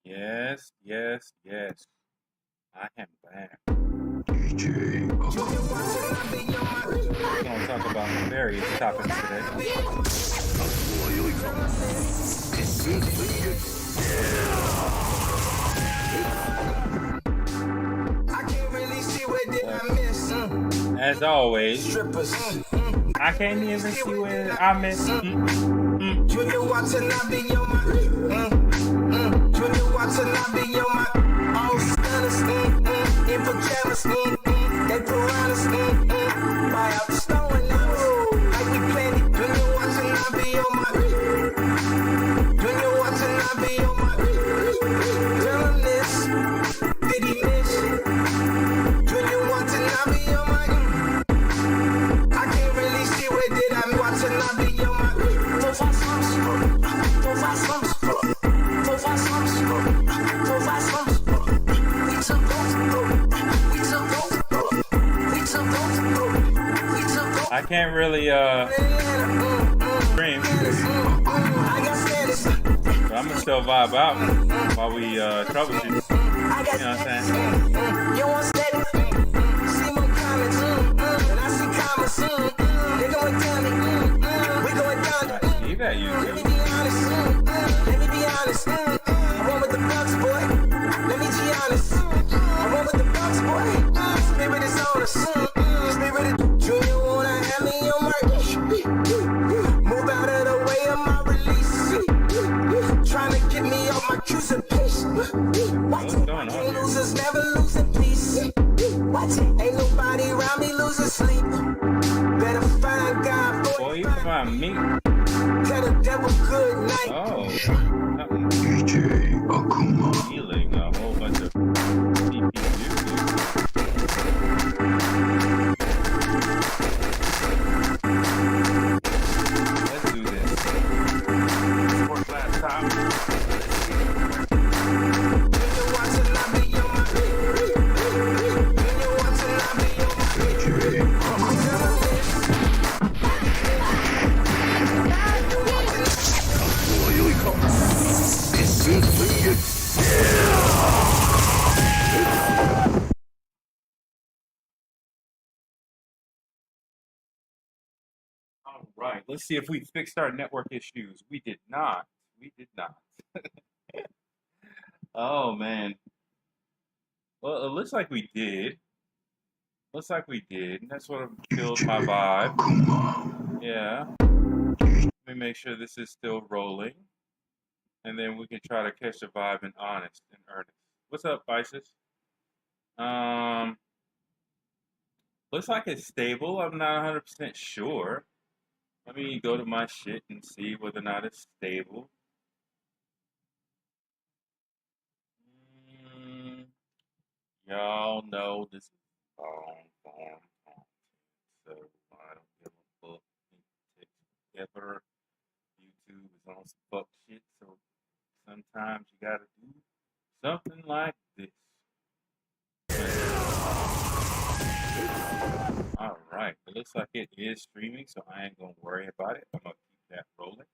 Yes, yes, yes. I am back. DJ We're going to talk about various topics today. As always, I can't even see where I missed. Junior watching, I be on my. Junior watching, I be on my. All stunners, in pajamas, they piranhas, buy out the store and like we planned it. Junior watching, I be on my. Junior watching, I be on my. Tell him this, did he miss? Junior watching, I be on my. I can't really see where did I watching, I be on my. I can't really stream, but I'm gonna still vibe out while we troubleshoot. You know what I'm saying? You want steady? See more comments, and I see comments. They going down it, we going down it. I see that Let me YouTube. be honest, let me be honest. I run with the bucks, boy. Let me be honest. I run with the bucks, boy. Spirit is on us. Spirit is Junior wanna have me on my. Move out of the way of my release. Trying to get me off my cues and pace. What's going on here? Losers never lose a piece. Ain't nobody around me losing sleep. Better find God, boy. Boy, you can find me. Tell the devil good night. Oh, something DJ Akuma. healing a whole bunch of CPU. Let's do this. Fourth last time. Junior watching, I be on my. Junior watching, I be on my. DJ All right, let's see if we fixed our network issues. We did not. We did not. Oh man. Well, it looks like we did. Looks like we did. That sort of killed my vibe. Akuma. Yeah. Let me make sure this is still rolling, and then we can try to catch the vibe in honest and earnest. What's up, Isis? Um, looks like it's stable. I'm not 100% sure. Let me go to my shit and see whether or not it's stable. Mm, y'all know this is long form content, so I don't give a fuck. Ever YouTube is on some fuck shit, so sometimes you gotta do something like this. All right, it looks like it is streaming, so I ain't gonna worry about it. I'm gonna keep that rolling.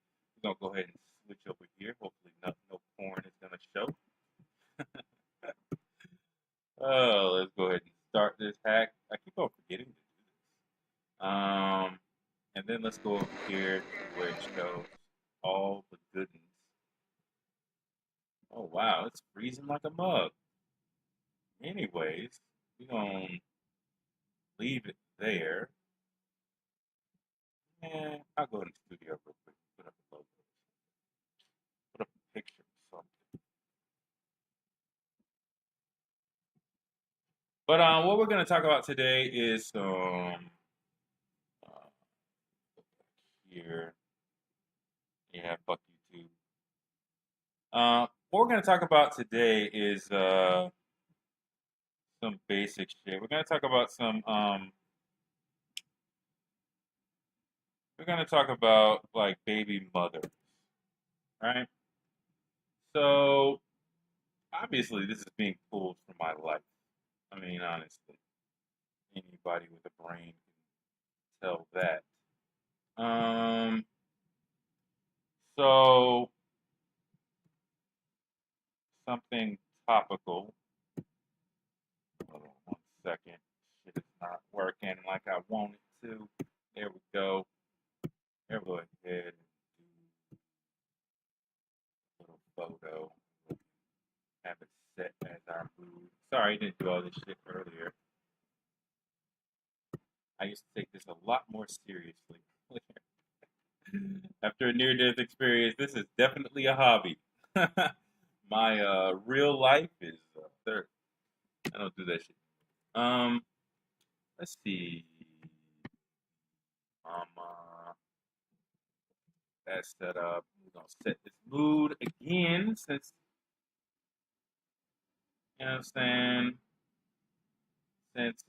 We're gonna go ahead and switch over here. Hopefully, no porn is gonna show. Oh, let's go ahead and start this hack. I keep on forgetting to do this. And then let's go over here to where it shows all the goodness. Oh wow, it's freezing like a mug. Anyways, we're gonna leave it there. And I'll go in the studio real quick, put up a logo, put up a picture or something. But what we're gonna talk about today is uh, here. Yeah, fuck YouTube. What we're gonna talk about today is some basic shit. We're gonna talk about some we're gonna talk about like baby mothers, right? So obviously this is being pulled from my life. I mean, honestly, anybody with a brain can tell that. So something topical. Hold on 1 second. Shit is not working like I want it to. There we go. There we go ahead and do a little photo. Have it set as our mood. Sorry, I didn't do all this shit earlier. I used to take this a lot more seriously. After a near-death experience, this is definitely a hobby. My real life is third. I don't do that shit. Let's see. Momma. That's set up. We're gonna set this mood again since you know what I'm saying. Since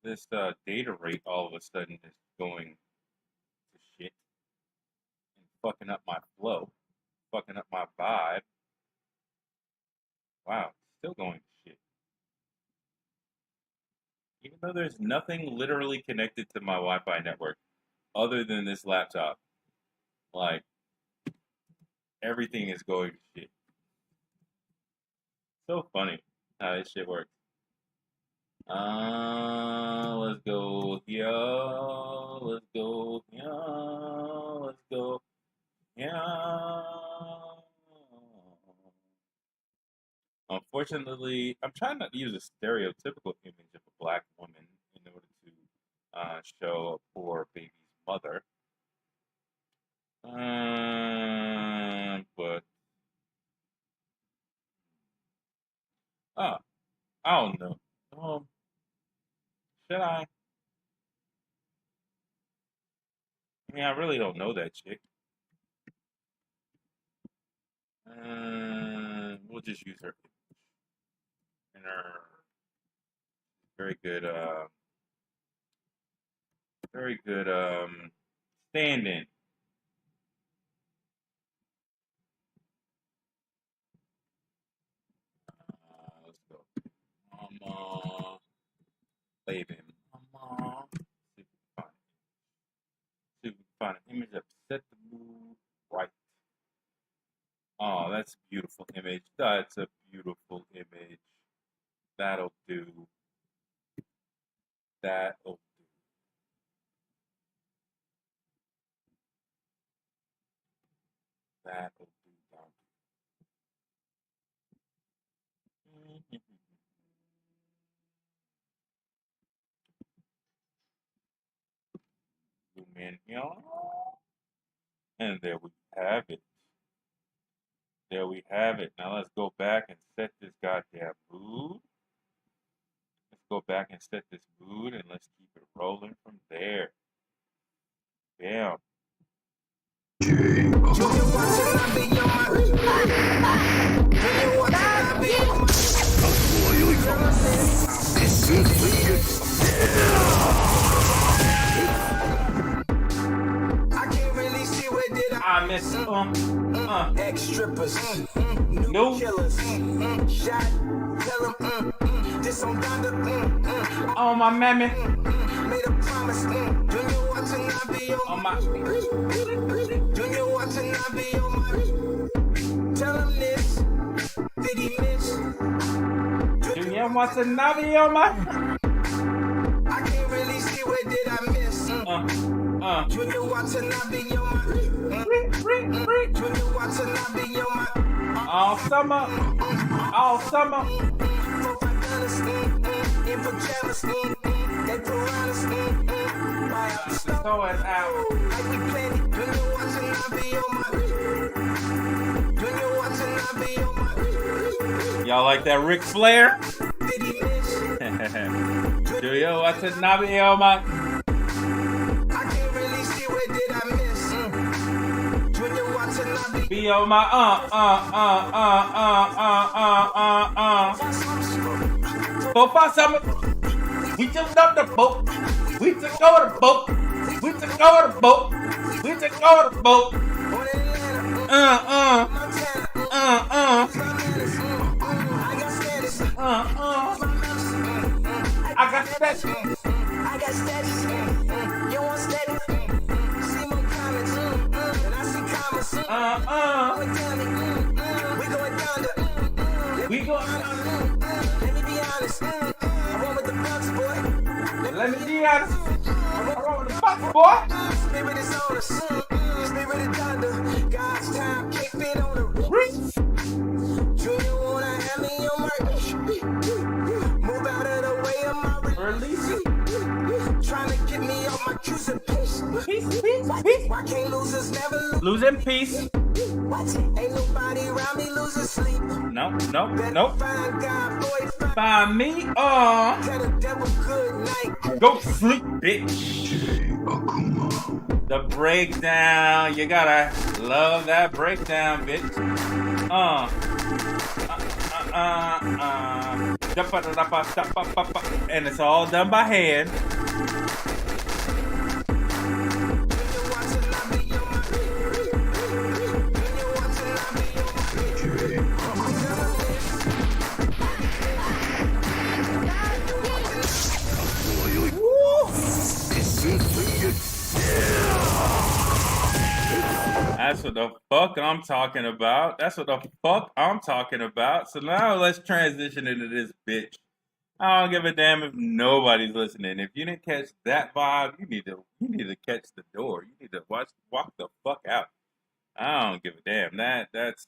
this data rate all of a sudden is going to shit and fucking up my flow, fucking up my vibe. Wow, it's still going to shit. Even though there's nothing literally connected to my Wi-Fi network other than this laptop. Like, everything is going to shit. So funny how this shit works. Let's go here. Let's go here. Let's go here. Unfortunately, I'm trying not to use a stereotypical image of a black woman in order to show a poor baby's mother. But I don't know. Should I? I mean, I really don't know that chick. We'll just use her and her very good stand-in. Let's go. Momma. Baby. Momma. See if we can find an image that set the mood right. Oh, that's a beautiful image. That's a beautiful image. That'll do. That'll do. That'll do. Zoom in here. And there we have it. There we have it. Now let's go back and set this goddamn mood. Let's go back and set this mood and let's keep it rolling from there. Bam. I miss ex-strippers, no killers, shot, tell them, this on Donda, oh my mammy, made a promise, Junior Watanabe on my, Junior Watanabe on my, tell him this, did he miss, Junior Watanabe on my, I can't really see where did I miss, Junior Watanabe on my, Junior Watanabe on my, all summer, all summer, in pajamas, they piranhas, throw it out, like we planned it, Junior Watanabe on my, Junior Watanabe on my, y'all like that Ric Flair? Junior Watanabe on my, be on my for summer. We jumped up the boat. We took over the boat. We took over the boat. We took over the boat. I got status. I got status. You want status? See more comments. And I see comments. Going down it. We going down the. We going down. Let me be honest. I want with the bucks, boy. Let me be honest. I roll with the fuck, boy. Spirit is on us. Spirit is thunder. God's time, kick it on the roof. Junior wanna have me on my. Move out of the way of my Release it. Trying to get me off my cues and peace. Peace. Why can't losers never lose? Losing peace. What? Ain't nobody around me losing sleep. Nope. Find God, boy. Find me. Tell the devil good night. Go sleep, bitch. DJ Akuma. The breakdown. You gotta love that breakdown, bitch. And it's all done by hand. DJ That's what the fuck I'm talking about. So now let's transition into this bitch. I don't give a damn if nobody's listening. If you didn't catch that vibe, you need to catch the door. You need to walk the fuck out. I don't give a damn. That's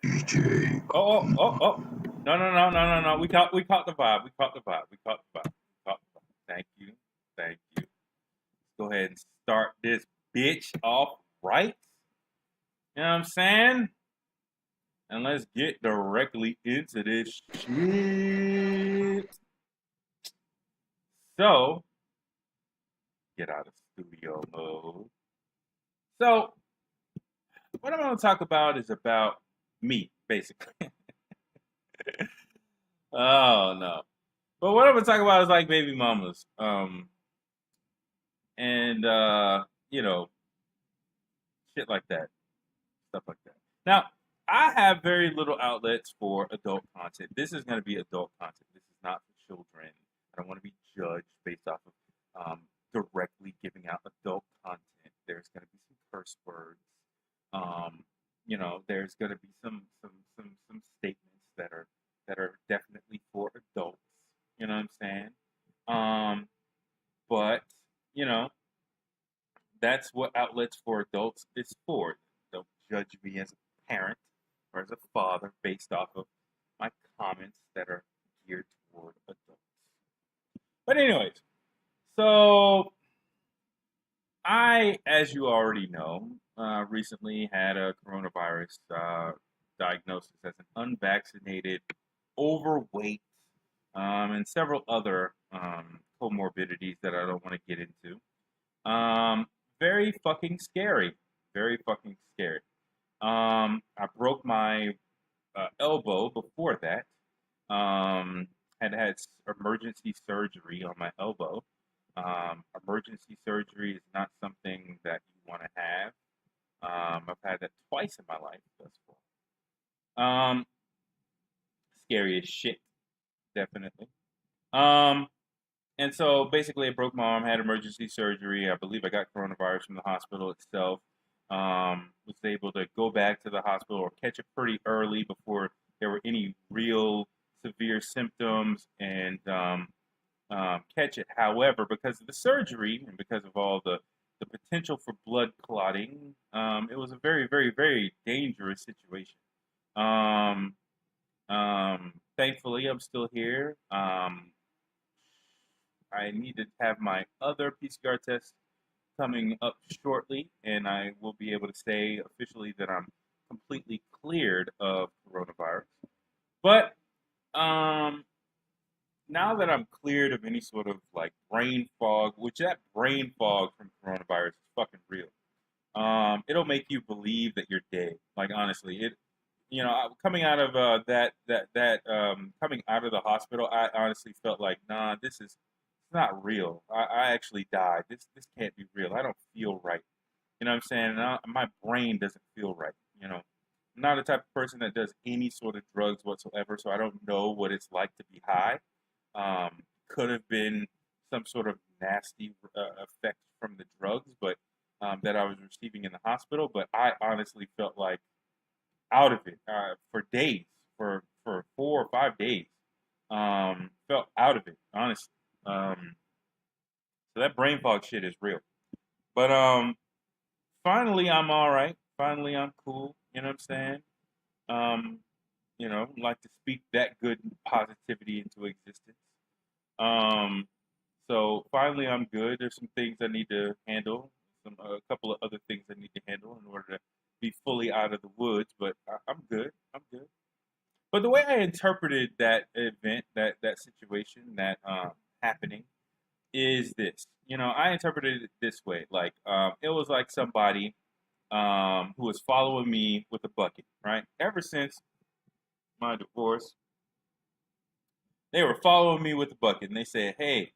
DJ Oh. No. We caught the vibe. Thank you. Let's go ahead and start this bitch off right. You know what I'm saying? And let's get directly into this shit. So, get out of studio mode. So, what I'm going to talk about is about me, basically. Oh, no. But what I'm going to talk about is like baby mamas. You know, shit like that. Stuff like that. Now, I have very little outlets for adult content. This is going to be adult content. This is not for children. I don't want to be judged based off of directly giving out adult content. There's going to be some curse words. You know, there's going to be some statements that are definitely for adults. You know what I'm saying? But you know, that's what outlets for adults is for. Don't judge me as a parent or as a father based off of my comments that are geared toward adults. But anyways, so I, as you already know, recently had a coronavirus diagnosis as an unvaccinated, overweight, and several other comorbidities that I don't want to get into. Very fucking scary. I broke my elbow before that. Had emergency surgery on my elbow. Emergency surgery is not something that you want to have. I've had that twice in my life thus far. Scary as shit, definitely. And so basically I broke my arm, had emergency surgery. I believe I got coronavirus from the hospital itself. Was able to go back to the hospital or catch it pretty early before there were any real severe symptoms and catch it. However, because of the surgery and because of all the potential for blood clotting, it was a very, very, very dangerous situation. Thankfully, I'm still here. I need to have my other PCR test coming up shortly, and I will be able to say officially that I'm completely cleared of coronavirus. But now that I'm cleared of any sort of like brain fog, which that brain fog from coronavirus is fucking real. It'll make you believe that you're dead. Like honestly, coming out of coming out of the hospital, I honestly felt like, nah, this is not real. I actually died. This can't be real. I don't feel right. You know what I'm saying? My brain doesn't feel right. You know, I'm not the type of person that does any sort of drugs whatsoever, so I don't know what it's like to be high. Could have been some sort of nasty effect from the drugs, but that I was receiving in the hospital, but I honestly felt like out of it for days, for 4 or 5 days. Felt out of it, honestly. So that brain fog shit is real. But finally I'm all right. Finally I'm cool. You know what I'm saying? Um, like to speak that good positivity into existence. Um, so finally I'm good. There's some things I need to handle. A couple of other things I need to handle in order to be fully out of the woods. But I'm good. I'm good. But the way I interpreted that event, that situation, that happening, is this. I interpreted it this way. Like it was like somebody who was following me with a bucket, right? Ever since my divorce, they were following me with a bucket, and they said, "Hey,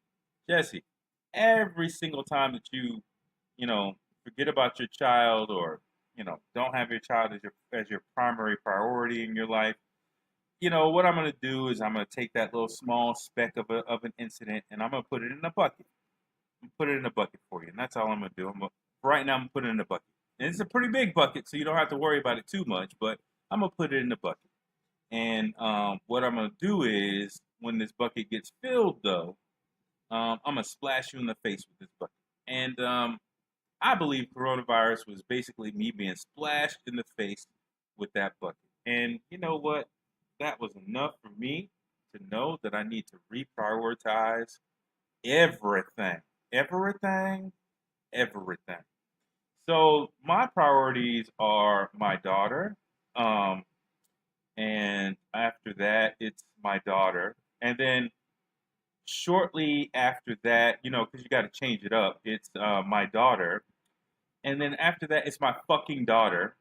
Jesse, every single time that you know, forget about your child or don't have your child as your primary priority in your life, what I'm gonna do is I'm gonna take that little small speck of an incident and I'm gonna put it in a bucket. Put it in a bucket for you, and that's all I'm gonna do. Right now I'm gonna put it in a bucket, and it's a pretty big bucket, so you don't have to worry about it too much. But I'm gonna put it in the bucket, and what I'm gonna do is when this bucket gets filled, though, I'm gonna splash you in the face with this bucket, and I believe coronavirus was basically me being splashed in the face with that bucket. And you know what? That was enough for me to know that I need to reprioritize everything. Everything, everything. So my priorities are my daughter, um, and after that, it's my daughter, and then shortly after that, because you got to change it up, it's my daughter, and then after that, it's my fucking daughter,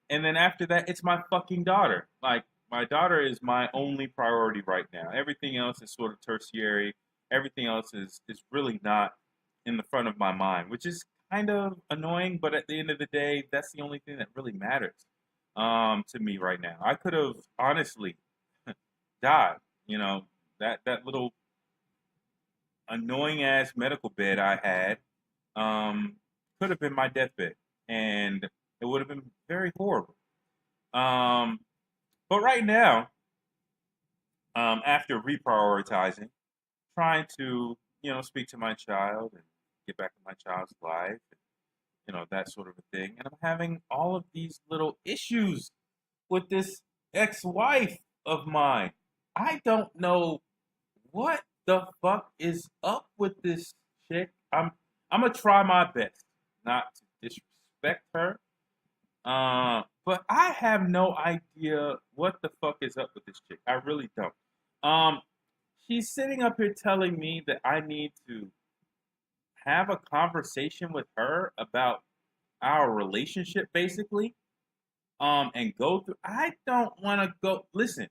and then after that, it's my fucking daughter. Like my daughter is my only priority right now. Everything else is sort of tertiary. Everything else is really not in the front of my mind, which is kind of annoying. But at the end of the day, that's the only thing that really matters to me right now. I could have honestly died. That little annoying ass medical bed I had um, could have been my deathbed, and it would have been very horrible. Um, but right now, after reprioritizing, trying to speak to my child and get back in my child's life, and, that sort of a thing, and I'm having all of these little issues with this ex-wife of mine. I don't know what the fuck is up with this chick. I'm gonna try my best not to disrespect her. But I have no idea what the fuck is up with this chick. I really don't. Um, she's sitting up here telling me that I need to have a conversation with her about our relationship, basically. And go through. I don't want to go. Listen,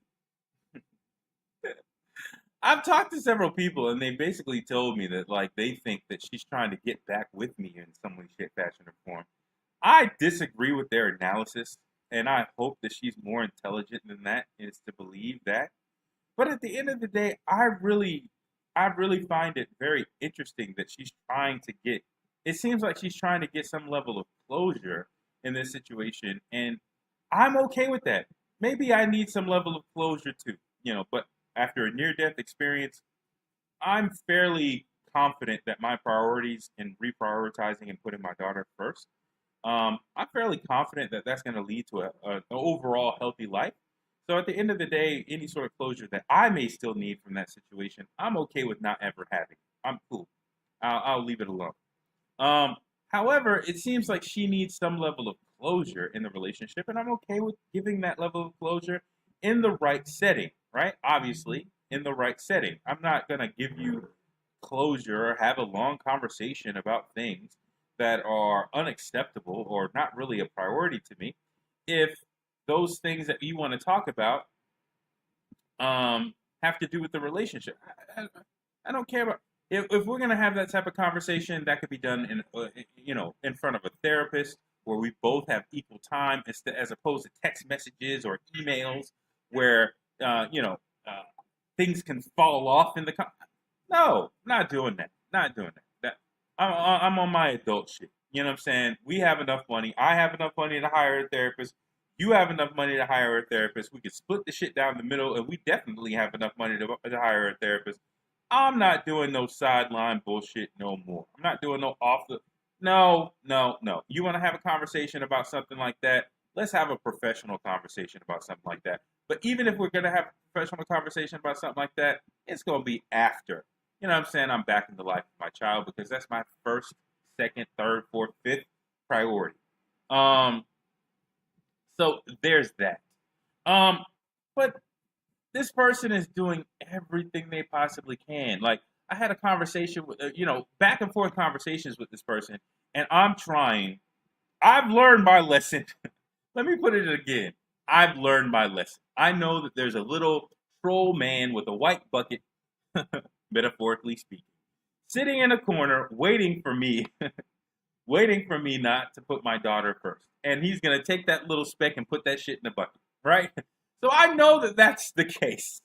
I've talked to several people, and they basically told me that like they think that she's trying to get back with me in some way, shape, fashion, or form. I disagree with their analysis, and I hope that she's more intelligent than that is to believe that. But at the end of the day, I really find it very interesting that she's trying to get. It seems like she's trying to get some level of closure in this situation, and I'm okay with that. Maybe I need some level of closure too, But after a near-death experience, I'm fairly confident that my priorities in reprioritizing and putting my daughter first, I'm fairly confident that that's going to lead to an overall healthy life. So at the end of the day, any sort of closure that I may still need from that situation, I'm okay with not ever having. I'm cool. I'll leave it alone. Um, However, it seems like she needs some level of closure in the relationship, and I'm okay with giving that level of closure in the right setting, right? Obviously, in the right setting. I'm not going to give you closure or have a long conversation about things that are unacceptable or not really a priority to me if those things that you want to talk about have to do with the relationship. I don't care about if we're gonna have that type of conversation. That could be done in front of a therapist where we both have equal time as opposed to text messages or emails where things can fall off no, not doing that. Not doing that. I'm on my adult shit. You know what I'm saying? We have enough money. I have enough money to hire a therapist. You have enough money to hire a therapist. We could split the shit down the middle, and we definitely have enough money to hire a therapist. I'm not doing no sideline bullshit no more. I'm not doing no off the. No, no, no. You want to have a conversation about something like that? Let's have a professional conversation about something like that. But even if we're going to have a professional conversation about something like that, it's going to be after. You know what I'm saying? I'm back in the life of my child because that's my first, second, third, fourth, fifth priority. So there's that. But this person is doing everything they possibly can. Like I had a conversation with, back and forth conversations with this person, and I'm trying. I've learned my lesson. Let me put it again. I've learned my lesson. I know that there's a little troll man with a white bucket, metaphorically speaking, sitting in a corner waiting for me, waiting for me not to put my daughter first. And he's going to take that little speck and put that shit in the bucket, right? So I know that that's the case.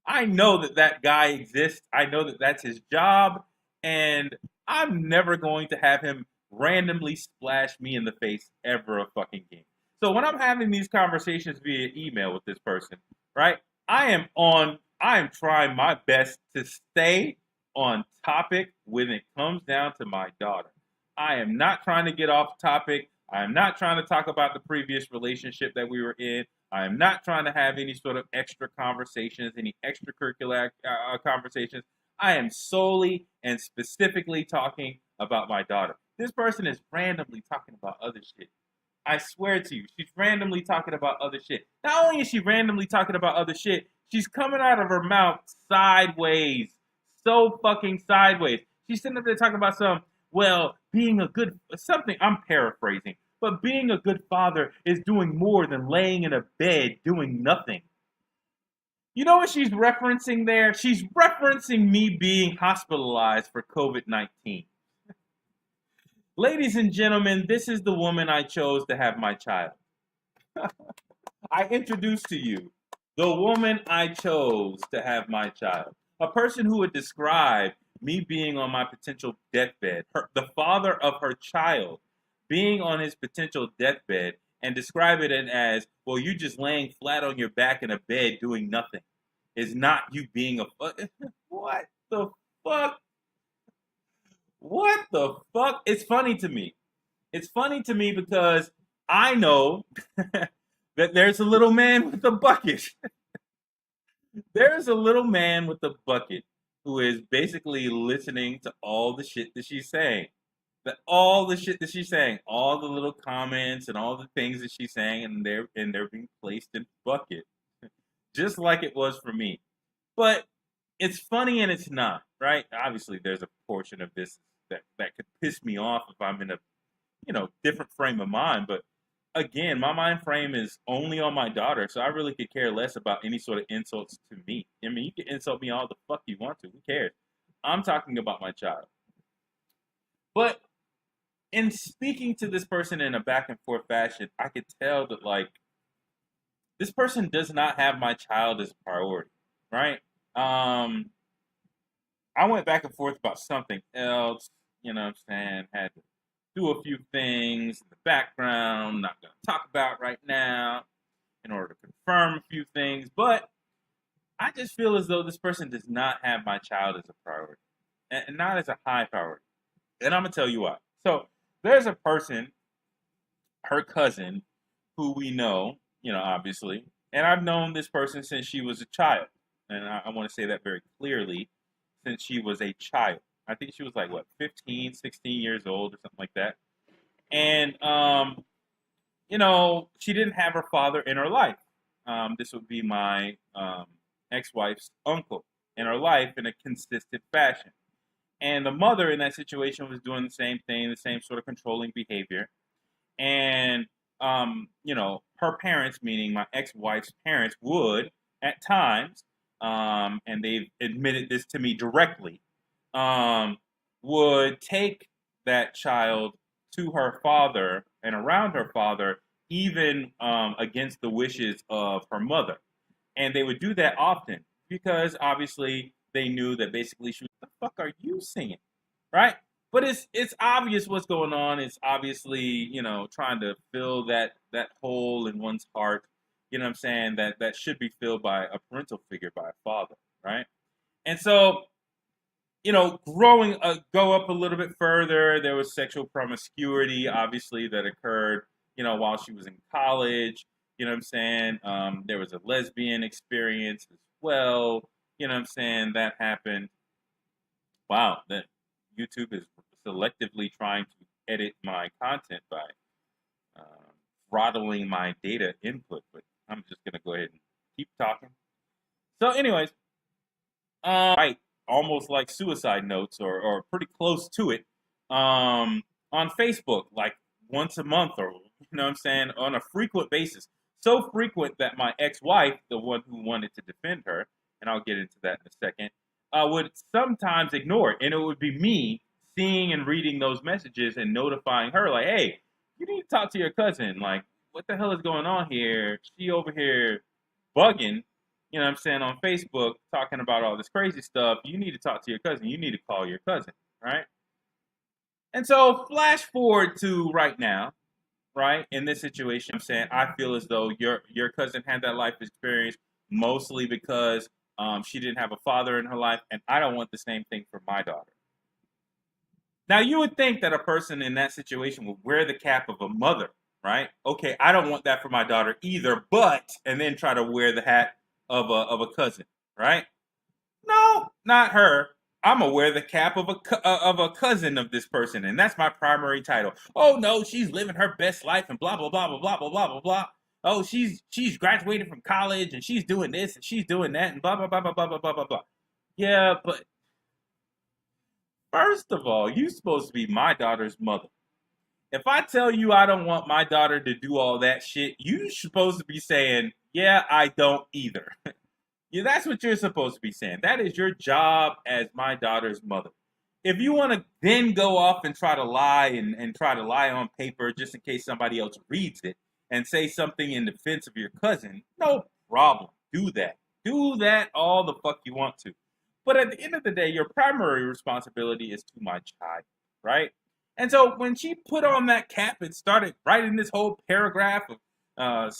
I know that that guy exists. I know that that's his job. And I'm never going to have him randomly splash me in the face ever a fucking game. So when I'm having these conversations via email with this person, right? I am trying my best to stay on topic when it comes down to my daughter. I am not trying to get off topic. I am not trying to talk about the previous relationship that we were in. I am not trying to have any sort of extra conversations, any extracurricular conversations. I am solely and specifically talking about my daughter. This person is randomly talking about other shit. I swear to you, she's randomly talking about other shit. Not only is she randomly talking about other shit, she's coming out of her mouth sideways. So fucking sideways. She's sitting up there talking about being a good, something, I'm paraphrasing, but being a good father is doing more than laying in a bed doing nothing. You know what she's referencing there? She's referencing me being hospitalized for COVID-19. Ladies and gentlemen, this is the woman I chose to have my child. I introduce to you the woman I chose to have my child. A person who would describe me being on my potential deathbed, the father of her child being on his potential deathbed, and describe it as, well, you just laying flat on your back in a bed doing nothing. Is not you being a... What the fuck? What the fuck? It's funny to me. It's funny to me because I know that there's a little man with a bucket. There's a little man with a bucket who is basically listening to all the shit that she's saying. All the shit that she's saying, all the little comments and all the things that she's saying, and they're being placed in bucket, just like it was for me. But it's funny and it's not, right? Obviously, there's a portion of this that could piss me off if I'm in a different frame of mind. But again, my mind frame is only on my daughter, so I really could care less about any sort of insults to me. I mean, you can insult me all the fuck you want to. Who cares? I'm talking about my child. But in speaking to this person in a back and forth fashion, I could tell that this person does not have my child as a priority, right? I went back and forth about something else, you know what I'm saying? Had to do a few things in the background, not going to talk about right now in order to confirm a few things, but I just feel as though this person does not have my child as a priority and not as a high priority. And I'm going to tell you why. So there's a person, her cousin, who we know, obviously, and I've known this person since she was a child. And I want to say that very clearly, since she was a child. I think she was 15, 16 years old or something like that. And, she didn't have her father in her life. This would be my ex-wife's uncle in her life in a consistent fashion. And the mother in that situation was doing the same thing, the same sort of controlling behavior. And, her parents, meaning my ex-wife's parents, would, at times, and they've admitted this to me directly, would take that child to her father and around her father, even against the wishes of her mother. And they would do that often because obviously they knew that basically she was, what the fuck are you singing? Right? but it's obvious what's going on. It's obviously, trying to fill that hole in one's heart. You know what I'm saying? That should be filled by a parental figure, by a father, right? And so, go up a little bit further. There was sexual promiscuity, obviously, that occurred, while she was in college. You know what I'm saying? There was a lesbian experience as well. You know what I'm saying? That happened. Wow, that YouTube is selectively trying to edit my content by uh, throttling my data input, but I'm just gonna go ahead and keep talking. So, anyways, write almost like suicide notes or pretty close to it on Facebook, like once a month, or what I'm saying, on a frequent basis. So frequent that my ex-wife, the one who wanted to defend her, and I'll get into that in a second, would sometimes ignore it. And it would be me seeing and reading those messages and notifying her, like, hey, you need to talk to your cousin. Like, what the hell is going on here? She over here bugging, what I'm saying, on Facebook, talking about all this crazy stuff. You need to talk to your cousin. You need to call your cousin, right? And so flash forward to right now, right? In this situation, I'm saying I feel as though your cousin had that life experience mostly because she didn't have a father in her life, and I don't want the same thing for my daughter. Now, you would think that a person in that situation would wear the cap of a mother, right? Okay, I don't want that for my daughter either, and then try to wear the hat of a cousin, right? No, not her. I'm gonna wear the cap of a cousin of this person, and that's my primary title. Oh no, she's living her best life and blah blah blah blah blah blah blah blah blah. Oh, she's graduated from college and she's doing this and she's doing that and blah blah blah blah blah blah blah blah blah. Yeah, but first of all, you're supposed to be my daughter's mother. If I tell you I don't want my daughter to do all that shit, you're supposed to be saying, yeah, I don't either. Yeah, that's what you're supposed to be saying. That is your job as my daughter's mother. If you want to then go off and try to lie and try to lie on paper just in case somebody else reads it and say something in defense of your cousin, no problem. Do that. Do that all the fuck you want to. But at the end of the day, your primary responsibility is to my child, right? And so when she put on that cap and started writing this whole paragraph of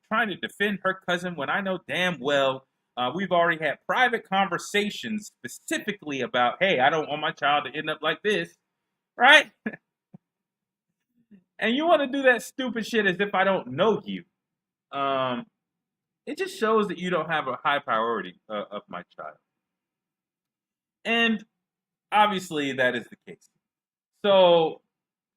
trying to defend her cousin, when I know damn well we've already had private conversations specifically about, hey, I don't want my child to end up like this, right? And you want to do that stupid shit as if I don't know you. It just shows that you don't have a high priority of my child. And obviously that is the case. So,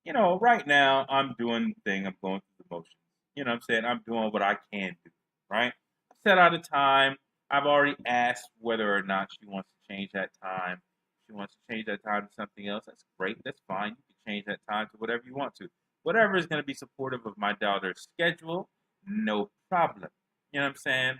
right now I'm doing the thing. I'm going through the motions. You know what I'm saying? I'm doing what I can do, right? I set out a time. I've already asked whether or not she wants to change that time. If she wants to change that time to something else, that's great. That's fine. You can change that time to whatever you want to. Whatever is going to be supportive of my daughter's schedule, no problem. You know what I'm saying?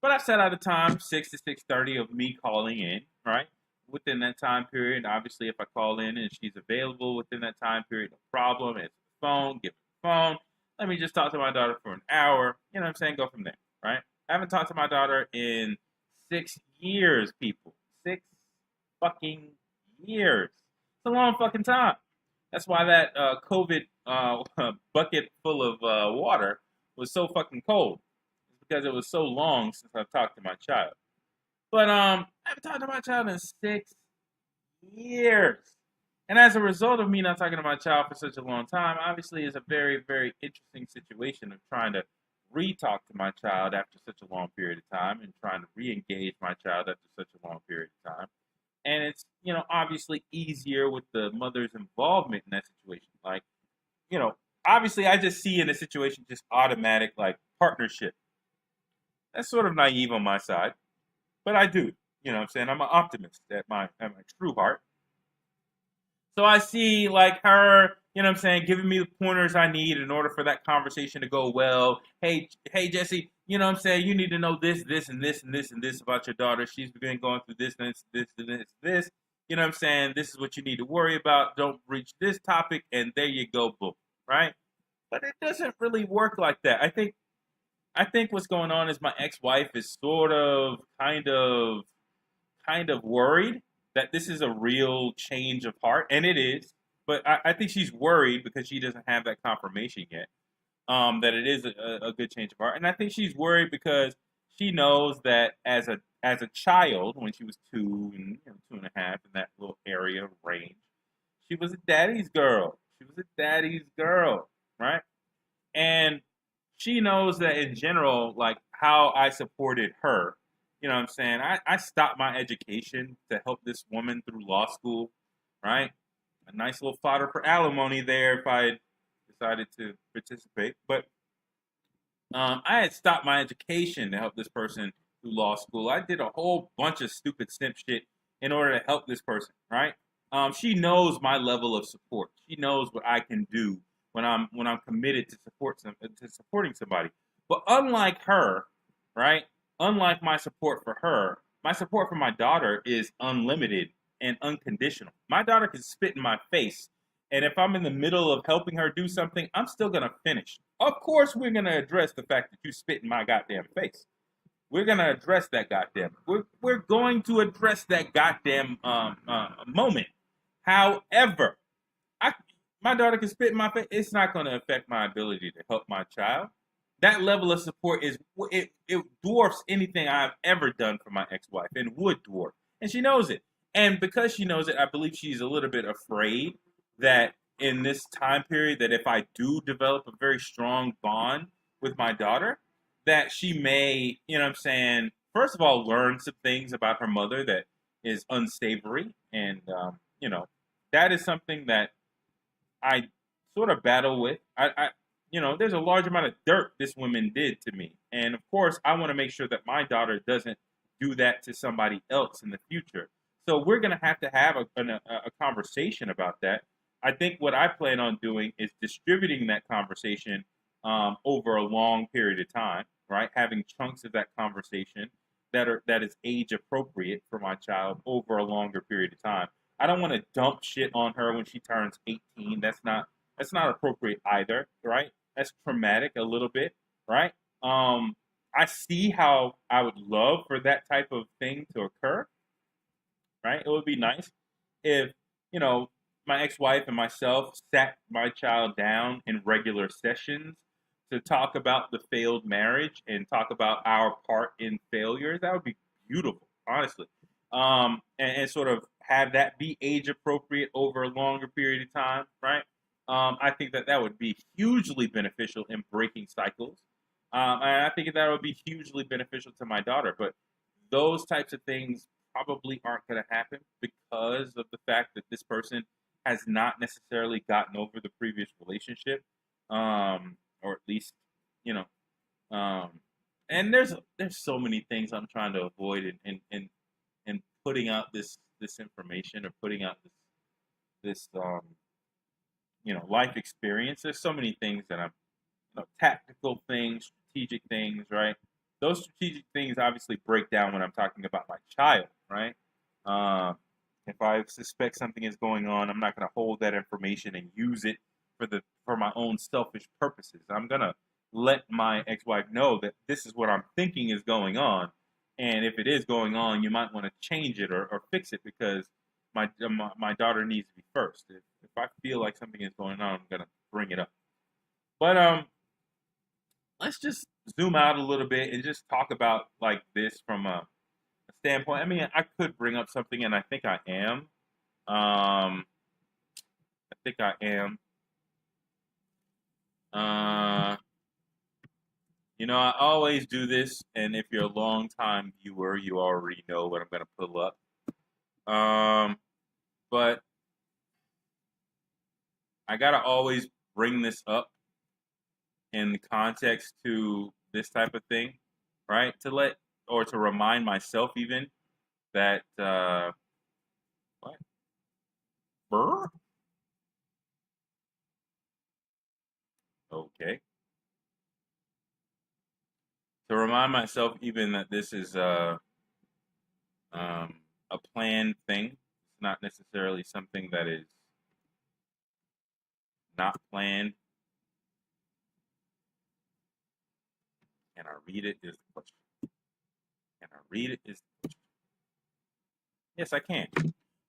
But I set out a time, 6 to 6:30, of me calling in, right? Within that time period, obviously, if I call in and she's available within that time period, no problem. Answer the phone, give her the phone. Let me just talk to my daughter for an hour. You know what I'm saying? Go from there, right? I haven't talked to my daughter in 6 years, people. 6 fucking years. It's a long fucking time. That's why that COVID bucket full of water was so fucking cold. It's because it was so long since I've talked to my child. But I haven't talked to my child in 6 years. And as a result of me not talking to my child for such a long time, obviously it's a very, very interesting situation of trying to re-talk to my child after such a long period of time and trying to re-engage my child after such a long period of time. And it's, obviously easier with the mother's involvement in that situation. Like, obviously I just see in a situation just automatic, like, partnership. That's sort of naive on my side. But I do. You know what I'm saying? I'm an optimist at my true heart. So I see, like, her, you know what I'm saying, giving me the pointers I need in order for that conversation to go well. Hey, Jesse, you know what I'm saying, you need to know this, this, and this, and this, and this about your daughter. She's been going through this, and this. You know what I'm saying? This is what you need to worry about. Don't breach this topic, and there you go, boom, right? But it doesn't really work like that. I think what's going on is my ex-wife is sort of, kind of worried that this is a real change of heart, and it is. But I think she's worried because she doesn't have that confirmation yet. That it is a good change of heart, and I think she's worried because she knows that as a child, when she was 2 and 2.5 in that little area range, she was a daddy's girl. She was a daddy's girl, right? And she knows that in general, like how I supported her. You know what I'm saying? I stopped my education to help this woman through law school, right? A nice little fodder for alimony there if I had decided to participate. But I had stopped my education to help this person through law school. I did a whole bunch of stupid simp shit in order to help this person, right? She knows my level of support. She knows what I can do when I'm committed to supporting somebody. But unlike her, right? Unlike my support for her, my support for my daughter is unlimited and unconditional. My daughter can spit in my face, and if I'm in the middle of helping her do something, I'm still gonna finish. Of course, we're gonna address the fact that you spit in my goddamn face. We're gonna address that goddamn. We're going to address that goddamn moment. However, I my daughter can spit in my face. It's not going to affect my ability to help my child. That level of support it dwarfs anything I've ever done for my ex-wife and would dwarf, and she knows it. And because she knows it, I believe she's a little bit afraid that in this time period, that if I do develop a very strong bond with my daughter, that she may, you know what I'm saying, first of all, learn some things about her mother that is unsavory. And, that is something that I sort of battle with. There's a large amount of dirt this woman did to me. And of course, I want to make sure that my daughter doesn't do that to somebody else in the future. So we're going to have a conversation about that. I think what I plan on doing is distributing that conversation over a long period of time, right? Having chunks of that conversation that is age appropriate for my child over a longer period of time. I don't want to dump shit on her when she turns 18. That's not appropriate either, right? That's traumatic a little bit, right? I see how I would love for that type of thing to occur, right? It would be nice if, you know, my ex-wife and myself sat my child down in regular sessions to talk about the failed marriage and talk about our part in failure. That would be beautiful, honestly. And sort of have that be age appropriate over a longer period of time, right? I think that would be hugely beneficial in breaking cycles. And I think that would be hugely beneficial to my daughter. But those types of things probably aren't going to happen because of the fact that this person has not necessarily gotten over the previous relationship, or at least, you know. And there's so many things I'm trying to avoid in putting out this information, or putting out this life experience. There's so many things that I'm, tactical things, strategic things, right? Those strategic things obviously break down when I'm talking about my child, right? If I suspect something is going on, I'm not going to hold that information and use it for my own selfish purposes. I'm going to let my ex-wife know that this is what I'm thinking is going on, and if it is going on, you might want to change it or fix it, because my daughter needs to be first. If I feel like something is going on, I'm going to bring it up. But let's just zoom out a little bit and just talk about like this from a standpoint. I mean, I could bring up something, and I think I am. I think I am. I always do this, and if you're a long time viewer, you already know what I'm going to pull up. But I gotta always bring this up in context to this type of thing, right? To remind myself even that what? Brr? Okay. To remind myself even that this is a planned thing. It's not necessarily something that is not planned. Can I read it? Is the question. Can I read it? Is the question. Yes, I can.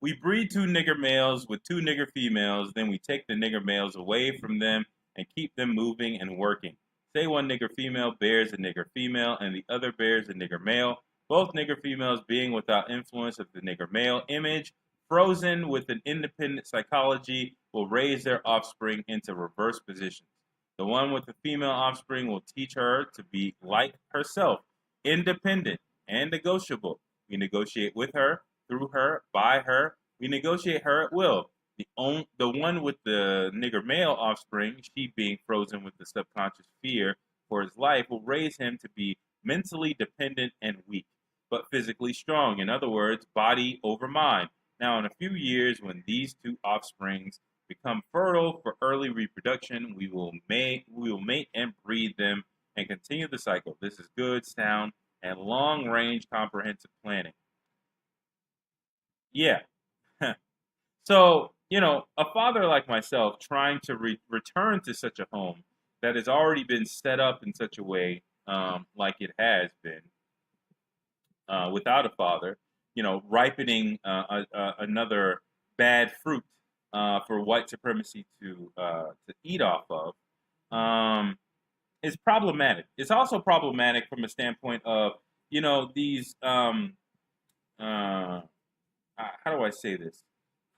We breed two nigger males with two nigger females, then we take the nigger males away from them and keep them moving and working. Say one nigger female bears a nigger female and the other bears a nigger male, both nigger females being without influence of the nigger male image, frozen with an independent psychology, will raise their offspring into reverse positions. The one with the female offspring will teach her to be like herself, independent and negotiable. We negotiate with her, through her, by her. We negotiate her at will. The one with the nigger male offspring, she being frozen with the subconscious fear for his life, will raise him to be mentally dependent and weak, but physically strong. In other words, body over mind. Now, in a few years, when these two offsprings become fertile for early reproduction, we will mate and breed them and continue the cycle. This is good, sound, and long-range comprehensive planning. Yeah. So, a father like myself trying to return to such a home that has already been set up in such a way, like it has been, without a father, ripening another bad fruit for white supremacy to eat off of, is problematic. It's also problematic from a standpoint of, these, how do I say this?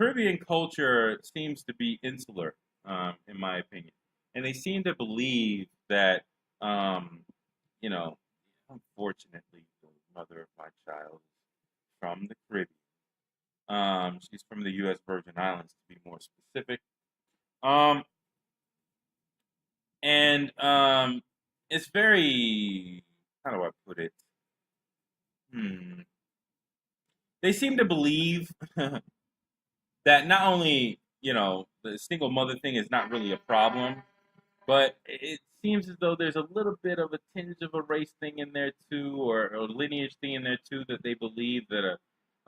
Caribbean culture seems to be insular, in my opinion, and they seem to believe that, you know, unfortunately, the mother of my child is from the Caribbean. She's from the U.S. Virgin Islands, to be more specific. Um, and it's very, how do I put it? They seem to believe that not only, the single mother thing is not really a problem, but it seems as though there's a little bit of a tinge of a race thing in there too, or a lineage thing in there too, that they believe that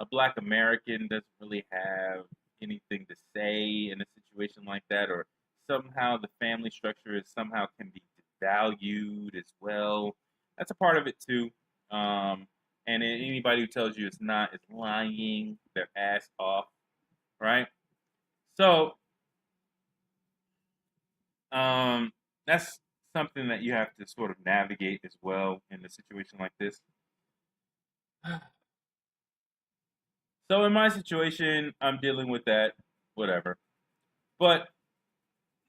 a black American doesn't really have anything to say in a situation like that, or somehow the family structure is somehow can be devalued as well. That's a part of it too. And anybody who tells you it's not is lying their ass off, right? So that's something that you have to sort of navigate as well in a situation like this. So in my situation, I'm dealing with that, whatever. But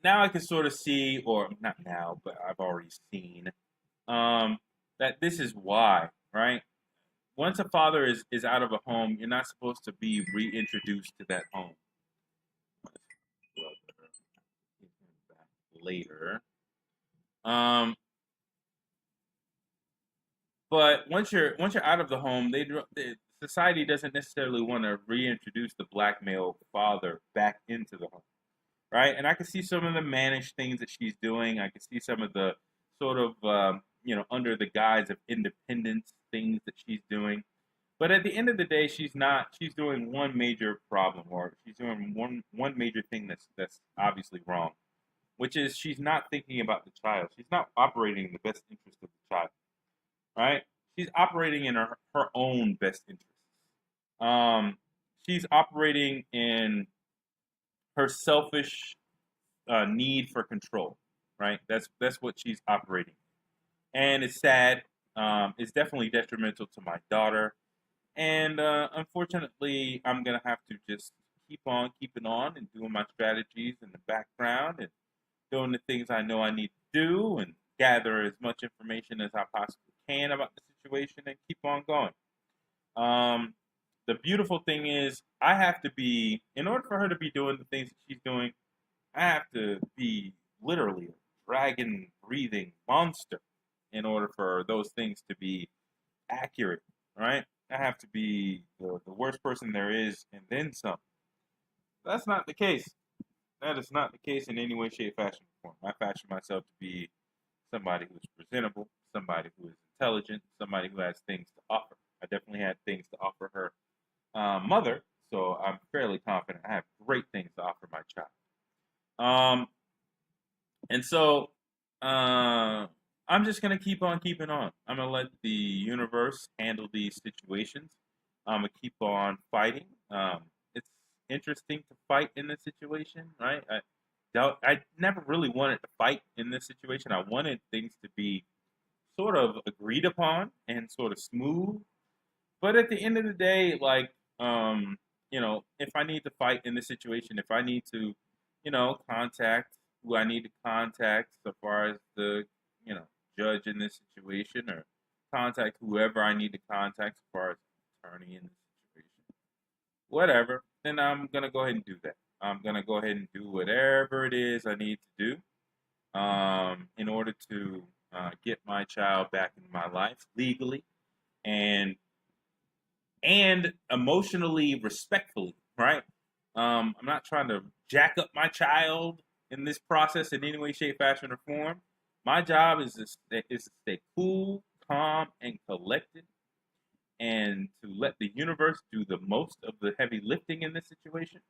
now I can sort of see, or not now, but I've already seen, that this is why, right? Once a father is out of a home, you're not supposed to be reintroduced to that home. Later. Um, but once you're out of the home, society doesn't necessarily want to reintroduce the black male father back into the home, right? And I can see some of the managed things that she's doing. I can see some of the sort of under the guise of independence things that she's doing. But at the end of the day, she's not. She's doing one major problem, or she's doing one major thing that's obviously wrong, which is she's not thinking about the child. She's not operating in the best interest of the child, right? She's operating in her own best interest. Um, she's operating in her selfish need for control, right? That's what she's operating, and it's sad. It's definitely detrimental to my daughter, and unfortunately, I'm gonna have to just keep on keeping on and doing my strategies in the background and doing the things I know I need to do and gather as much information as I possibly can about the situation and keep on going. Um, the beautiful thing is, I have to be, in order for her to be doing the things that she's doing, I have to be literally a dragon breathing monster in order for those things to be accurate, right? I have to be the worst person there is and then some. That's not the case. That is not the case in any way, shape, fashion, or form. I fashion myself to be somebody who is presentable, somebody who is intelligent, somebody who has things to offer. I definitely had things to offer her mother, so I'm fairly confident I have great things to offer my child. And so I'm just gonna keep on keeping on. I'm gonna let the universe handle these situations. I'm gonna keep on fighting. It's interesting to fight in this situation, right? I never really wanted to fight in this situation. I wanted things to be sort of agreed upon and sort of smooth. But at the end of the day, like, if I need to fight in this situation, if I need to, contact who I need to contact so far as the, you know, judge in this situation, or contact whoever I need to contact as far as attorney in this situation, whatever, then I'm gonna go ahead and do that. I'm gonna go ahead and do whatever it is I need to do, in order to get my child back in my life legally and emotionally respectfully, right? I'm not trying to jack up my child in this process in any way, shape, fashion, or form. My job is to stay cool, calm, and collected, and to let the universe do the most of the heavy lifting in this situation,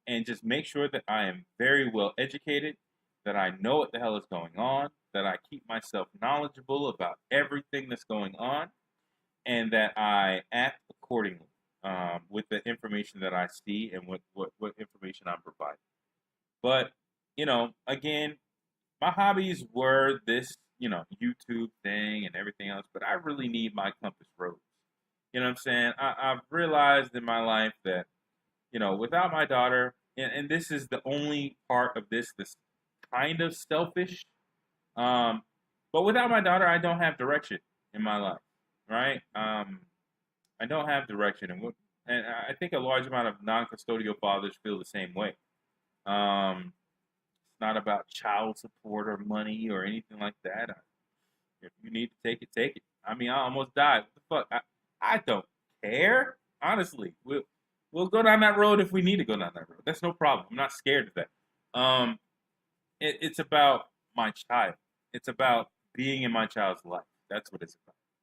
and just make sure that I am very well educated, that I know what the hell is going on, that I keep myself knowledgeable about everything that's going on, and that I act accordingly, with the information that I see and what information I'm providing. But, again, my hobbies were this, YouTube thing and everything else, but I really need my compass rose. You know what I'm saying? I've realized in my life that, without my daughter, and this is the only part of this kind of selfish, um, but without my daughter, I don't have direction in my life, right? I don't have direction, and I think a large amount of non-custodial fathers feel the same way. It's not about child support or money or anything like that. If you need to take it, take it. I mean, I almost died. What the fuck? I don't care. Honestly, we'll go down that road if we need to go down that road. That's no problem. I'm not scared of that. It's about my child. It's about being in my child's life. That's what it's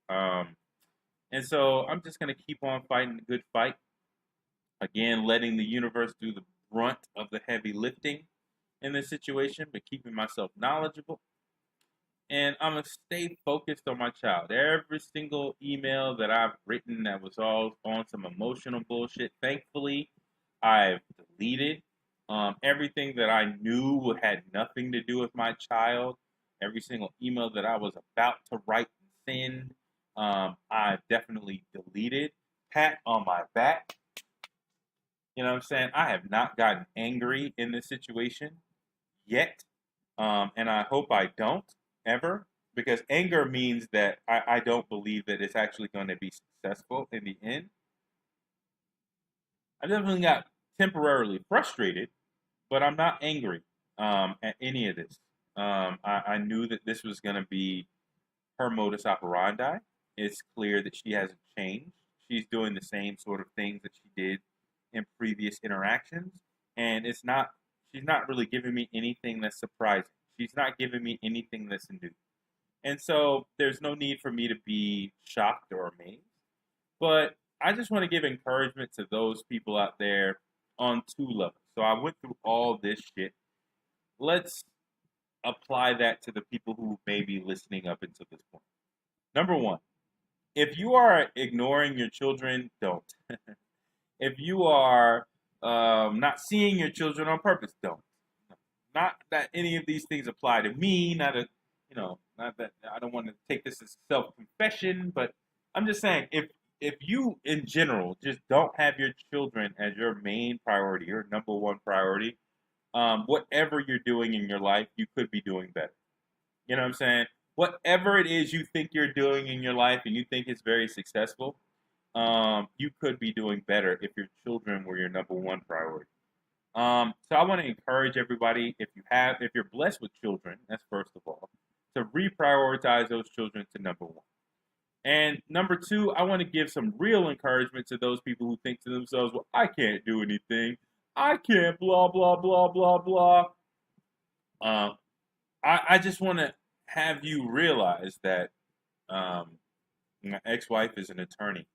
about. And so I'm just gonna keep on fighting the good fight. Again, letting the universe do the brunt of the heavy lifting in this situation, but keeping myself knowledgeable. And I'm going to stay focused on my child. Every single email that I've written that was all on some emotional bullshit, thankfully, I've deleted. Everything that I knew had nothing to do with my child, every single email that I was about to write and send, I've definitely deleted. Pat on my back. You know what I'm saying? I have not gotten angry in this situation yet. And I hope I don't ever, because anger means that I don't believe that it's actually going to be successful in the end. I definitely got temporarily frustrated, but I'm not angry, at any of this. I knew that this was going to be her modus operandi. It's clear that she hasn't changed. She's doing the same sort of things that she did in previous interactions, and she's not really giving me anything that's surprising. She's not giving me anything that's new. And so there's no need for me to be shocked or amazed. But I just want to give encouragement to those people out there on two levels. So I went through all this shit. Let's apply that to the people who may be listening up until this point. Number one, if you are ignoring your children, don't. If you are not seeing your children on purpose, don't. Not that any of these things apply to me. Not that I don't want to take this as self-confession, but I'm just saying, if you in general just don't have your children as your main priority, your number one priority, whatever you're doing in your life, you could be doing better. You know what I'm saying? Whatever it is you think you're doing in your life and you think is very successful, you could be doing better if your children were your number one priority. So I want to encourage everybody, if you're blessed with children, that's first of all, to reprioritize those children to number one. And number two, I want to give some real encouragement to those people who think to themselves, well, I can't do anything. I can't blah, blah, blah, blah, blah. I just want to have you realize that my ex-wife is an attorney.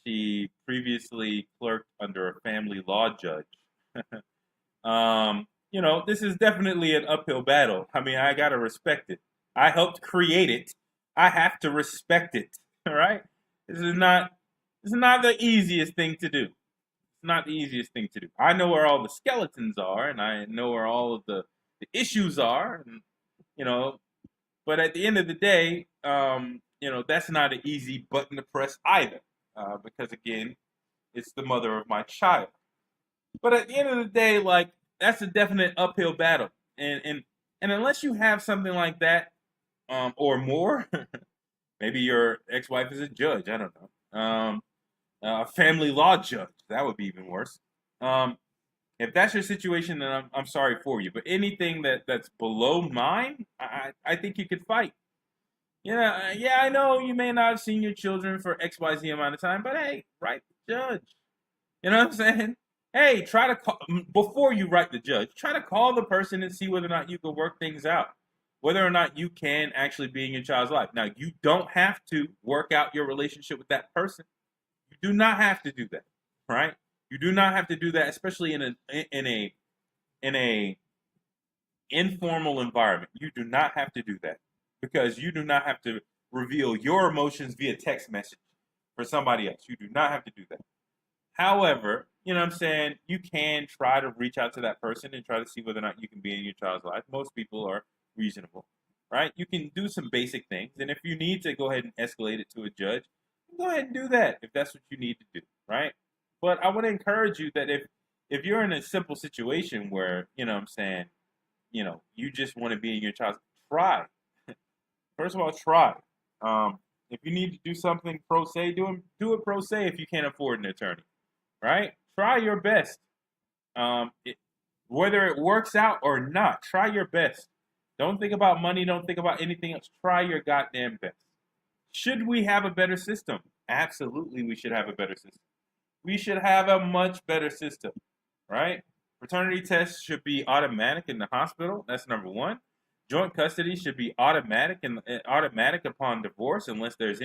She previously clerked under a family law judge. This is definitely an uphill battle. I mean, I gotta respect it. I helped create it. I have to respect it. All right. This is not the easiest thing to do. not the easiest thing to do. I know where all the skeletons are, and I know where all of the issues are, and you know. But at the end of the day, that's not an easy button to press either, because again, it's the mother of my child. But at the end of the day, like that's a definite uphill battle, and unless you have something like that, or more, maybe your ex-wife is a judge. I don't know. A family law judge. That would be even worse. If that's your situation, then I'm sorry for you. But anything that's below mine, I think you could fight. Yeah, I know you may not have seen your children for XYZ amount of time, but hey, write the judge. You know what I'm saying? Hey, try to call, before you write the judge, try to call the person and see whether or not you can work things out. Whether or not you can actually be in your child's life. Now, you don't have to work out your relationship with that person. You do not have to do that, right? You do not have to do that, especially in a informal environment. You do not have to do that because you do not have to reveal your emotions via text message for somebody else. You do not have to do that. However, you know what I'm saying, you can try to reach out to that person and try to see whether or not you can be in your child's life. Most people are reasonable, right? You can do some basic things, and if you need to go ahead and escalate it to a judge, go ahead and do that if that's what you need to do, right? But I want to encourage you that if you're in a simple situation where, you know what I'm saying, you just want to be in your child's, try. First of all, try. If you need to do something pro se, do it pro se if you can't afford an attorney, right? Try your best. Whether it works out or not, try your best. Don't think about money. Don't think about anything else. Try your goddamn best. Should we have a better system? Absolutely, we should have a better system. We should have a much better system, right? Paternity tests should be automatic in the hospital. That's number one. Joint custody should be automatic and automatic upon divorce, unless there's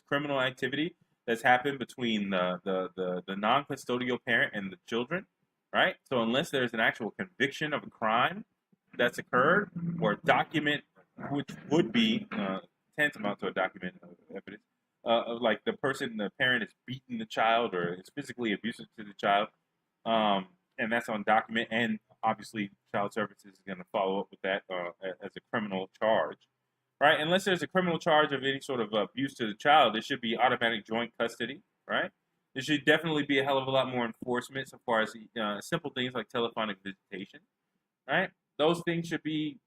criminal activity that's happened between the non-custodial parent and the children, right? So unless there's an actual conviction of a crime that's occurred, or a document which would be tantamount to a document of evidence, of like the parent is beating the child or is physically abusive to the child, and that's on document, and obviously child services is going to follow up with that as a criminal charge, right? Unless there's a criminal charge of any sort of abuse to the child, there should be automatic joint custody, right? There should definitely be a hell of a lot more enforcement so far as simple things like telephonic visitation, right? Those things should be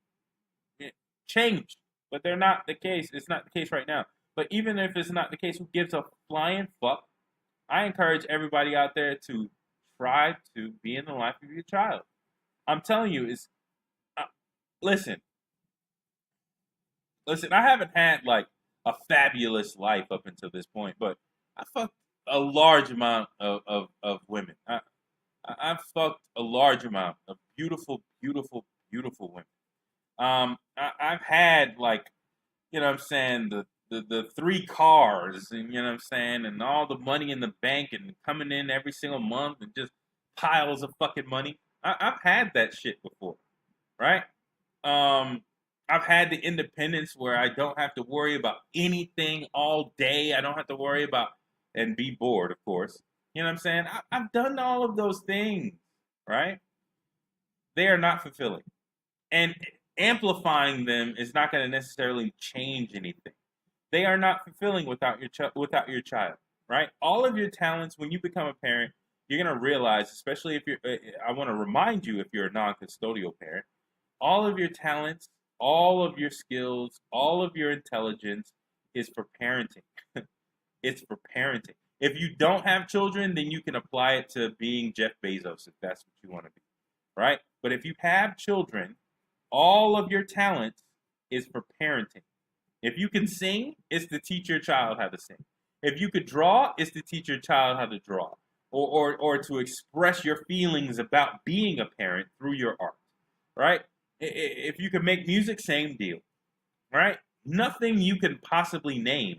changed, but they're not the case. It's not the case right now. But even if it's not the case, who gives a flying fuck? I encourage everybody out there to try to be in the life of your child. I'm telling you, listen, I haven't had like a fabulous life up until this point, but I fucked a large amount of women. I've fucked a large amount of beautiful, beautiful, beautiful women. I've had like, you know what I'm saying, the 3 cars, and you know what I'm saying, and all the money in the bank and coming in every single month and just piles of fucking money. I've had that shit before, right? I've had the independence where I don't have to worry about anything all day. I don't have to worry about and be bored, of course. You know what I'm saying? I've done all of those things, right? They are not fulfilling. And amplifying them is not going to necessarily change anything. They are not fulfilling without your child, right? All of your talents, when you become a parent, you're going to realize, especially if I want to remind you if you're a non-custodial parent, all of your talents, all of your skills, all of your intelligence is for parenting. It's for parenting. If you don't have children, then you can apply it to being Jeff Bezos if that's what you want to be, right? But if you have children, all of your talent is for parenting. If you can sing, it's to teach your child how to sing. If you could draw, it's to teach your child how to draw. Or to express your feelings about being a parent through your art, right? If you can make music, same deal, right? Nothing you can possibly name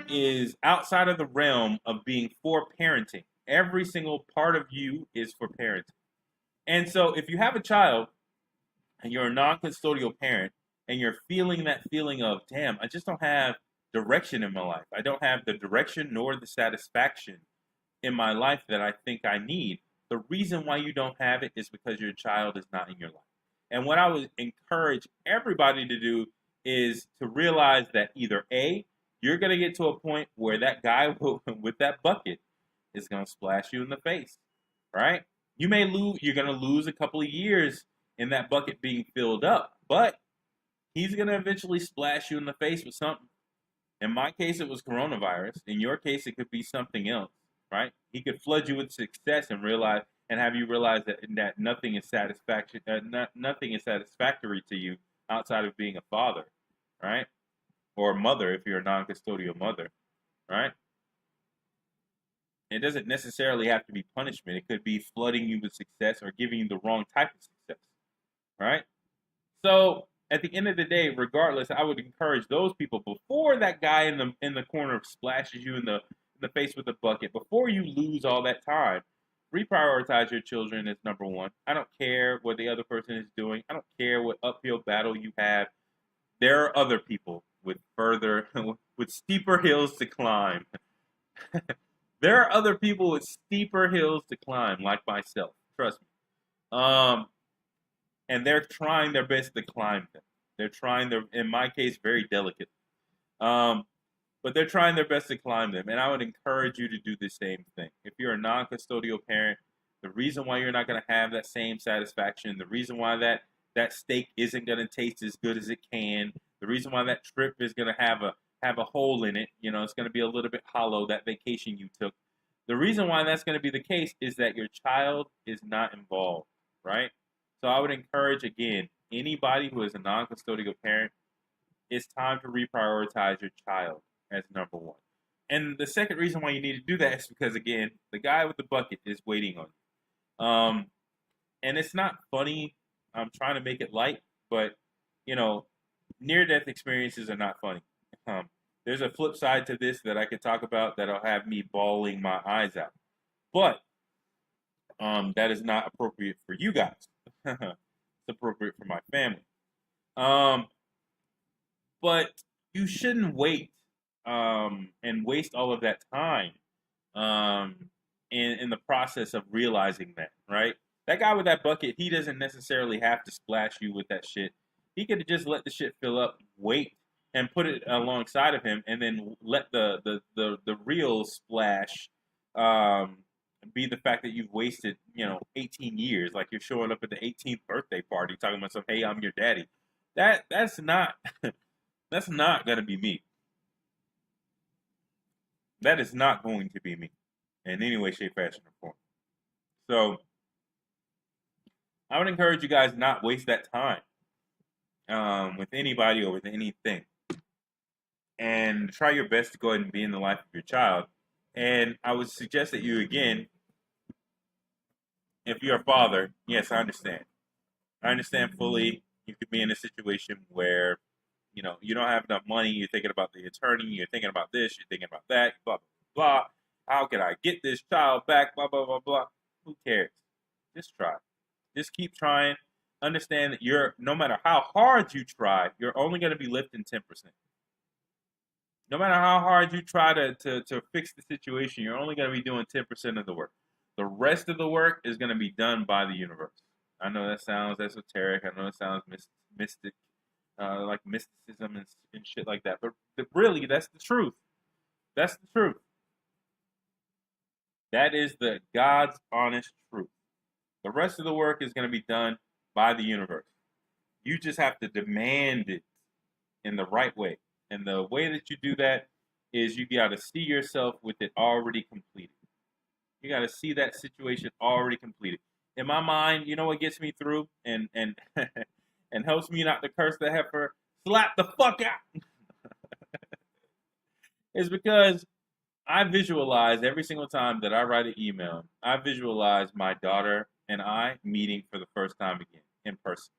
is outside of the realm of being for parenting. Every single part of you is for parenting. And so if you have a child and you're a non-custodial parent and you're feeling that feeling of, damn, I just don't have direction in my life. I don't have the direction nor the satisfaction in my life that I think I need. The reason why you don't have it is because your child is not in your life. And what I would encourage everybody to do is to realize that either A, you're going to get to a point where that guy with that bucket is going to splash you in the face, right? You may lose, you're going to lose a couple of years in that bucket being filled up, but he's going to eventually splash you in the face with something. In my case, it was coronavirus. In your case, it could be something else, right? He could flood you with success and have you realize that nothing is nothing is satisfactory to you outside of being a father, right? Or a mother if you're a non-custodial mother, right? It doesn't necessarily have to be punishment. It could be flooding you with success or giving you the wrong type of success, right? So at the end of the day, regardless, I would encourage those people before that guy in the corner splashes you in the face with a bucket. Before you lose all that time, reprioritize your children as number one. I don't care what the other person is doing. I don't care what uphill battle you have. There are other people with with steeper hills to climb. There are other people with steeper hills to climb, like myself. Trust me. And they're trying their best to climb them. They're trying their, in my case, very delicate. But they're trying their best to climb them. And I would encourage you to do the same thing. If you're a non-custodial parent, the reason why you're not going to have that same satisfaction, the reason why that steak isn't going to taste as good as it can, the reason why that trip is going to have a hole in it, it's going to be a little bit hollow, that vacation you took. The reason why that's going to be the case is that your child is not involved, right? So I would encourage, again, anybody who is a non-custodial parent, it's time to reprioritize your child as number one. And the second reason why you need to do that is because, again, the guy with the bucket is waiting on you. And it's not funny. I'm trying to make it light, but, near-death experiences are not funny. There's a flip side to this that I could talk about that'll have me bawling my eyes out. But that is not appropriate for you guys. It's appropriate for my family. But you shouldn't wait and waste all of that time in the process of realizing that, right? That guy with that bucket, he doesn't necessarily have to splash you with that shit. He could have just let the shit fill up, wait, and put it alongside of him, and then let the real splash be the fact that you've wasted, 18 years, like you're showing up at the 18th birthday party talking about some, hey, I'm your daddy. That's not that's not gonna be me. That is not going to be me in any way, shape, fashion, or form. So I would encourage you guys not waste that time with anybody or with anything, and try your best to go ahead and be in the life of your child. And I would suggest that you, again, if you're a father, yes, I understand. I understand fully. You could be in a situation where, you don't have enough money. You're thinking about the attorney. You're thinking about this. You're thinking about that. Blah, blah, blah. How can I get this child back? Blah, blah, blah, blah. Who cares? Just try. Just keep trying. Understand that no matter how hard you try, you're only going to be lifting 10%. No matter how hard you try to fix the situation, you're only going to be doing 10% of the work. The rest of the work is going to be done by the universe. I know that sounds esoteric. I know it sounds mystic, like mysticism and shit like that. But really, that's the truth. That's the truth. That is the God's honest truth. The rest of the work is going to be done by the universe. You just have to demand it in the right way. And the way that you do that is you got to see yourself with it already completed. You got to see that situation already completed. In my mind, you know what gets me through and and helps me not to curse the heifer, slap the fuck out, is because I visualize every single time that I write an email, I visualize my daughter and I meeting for the first time again in person.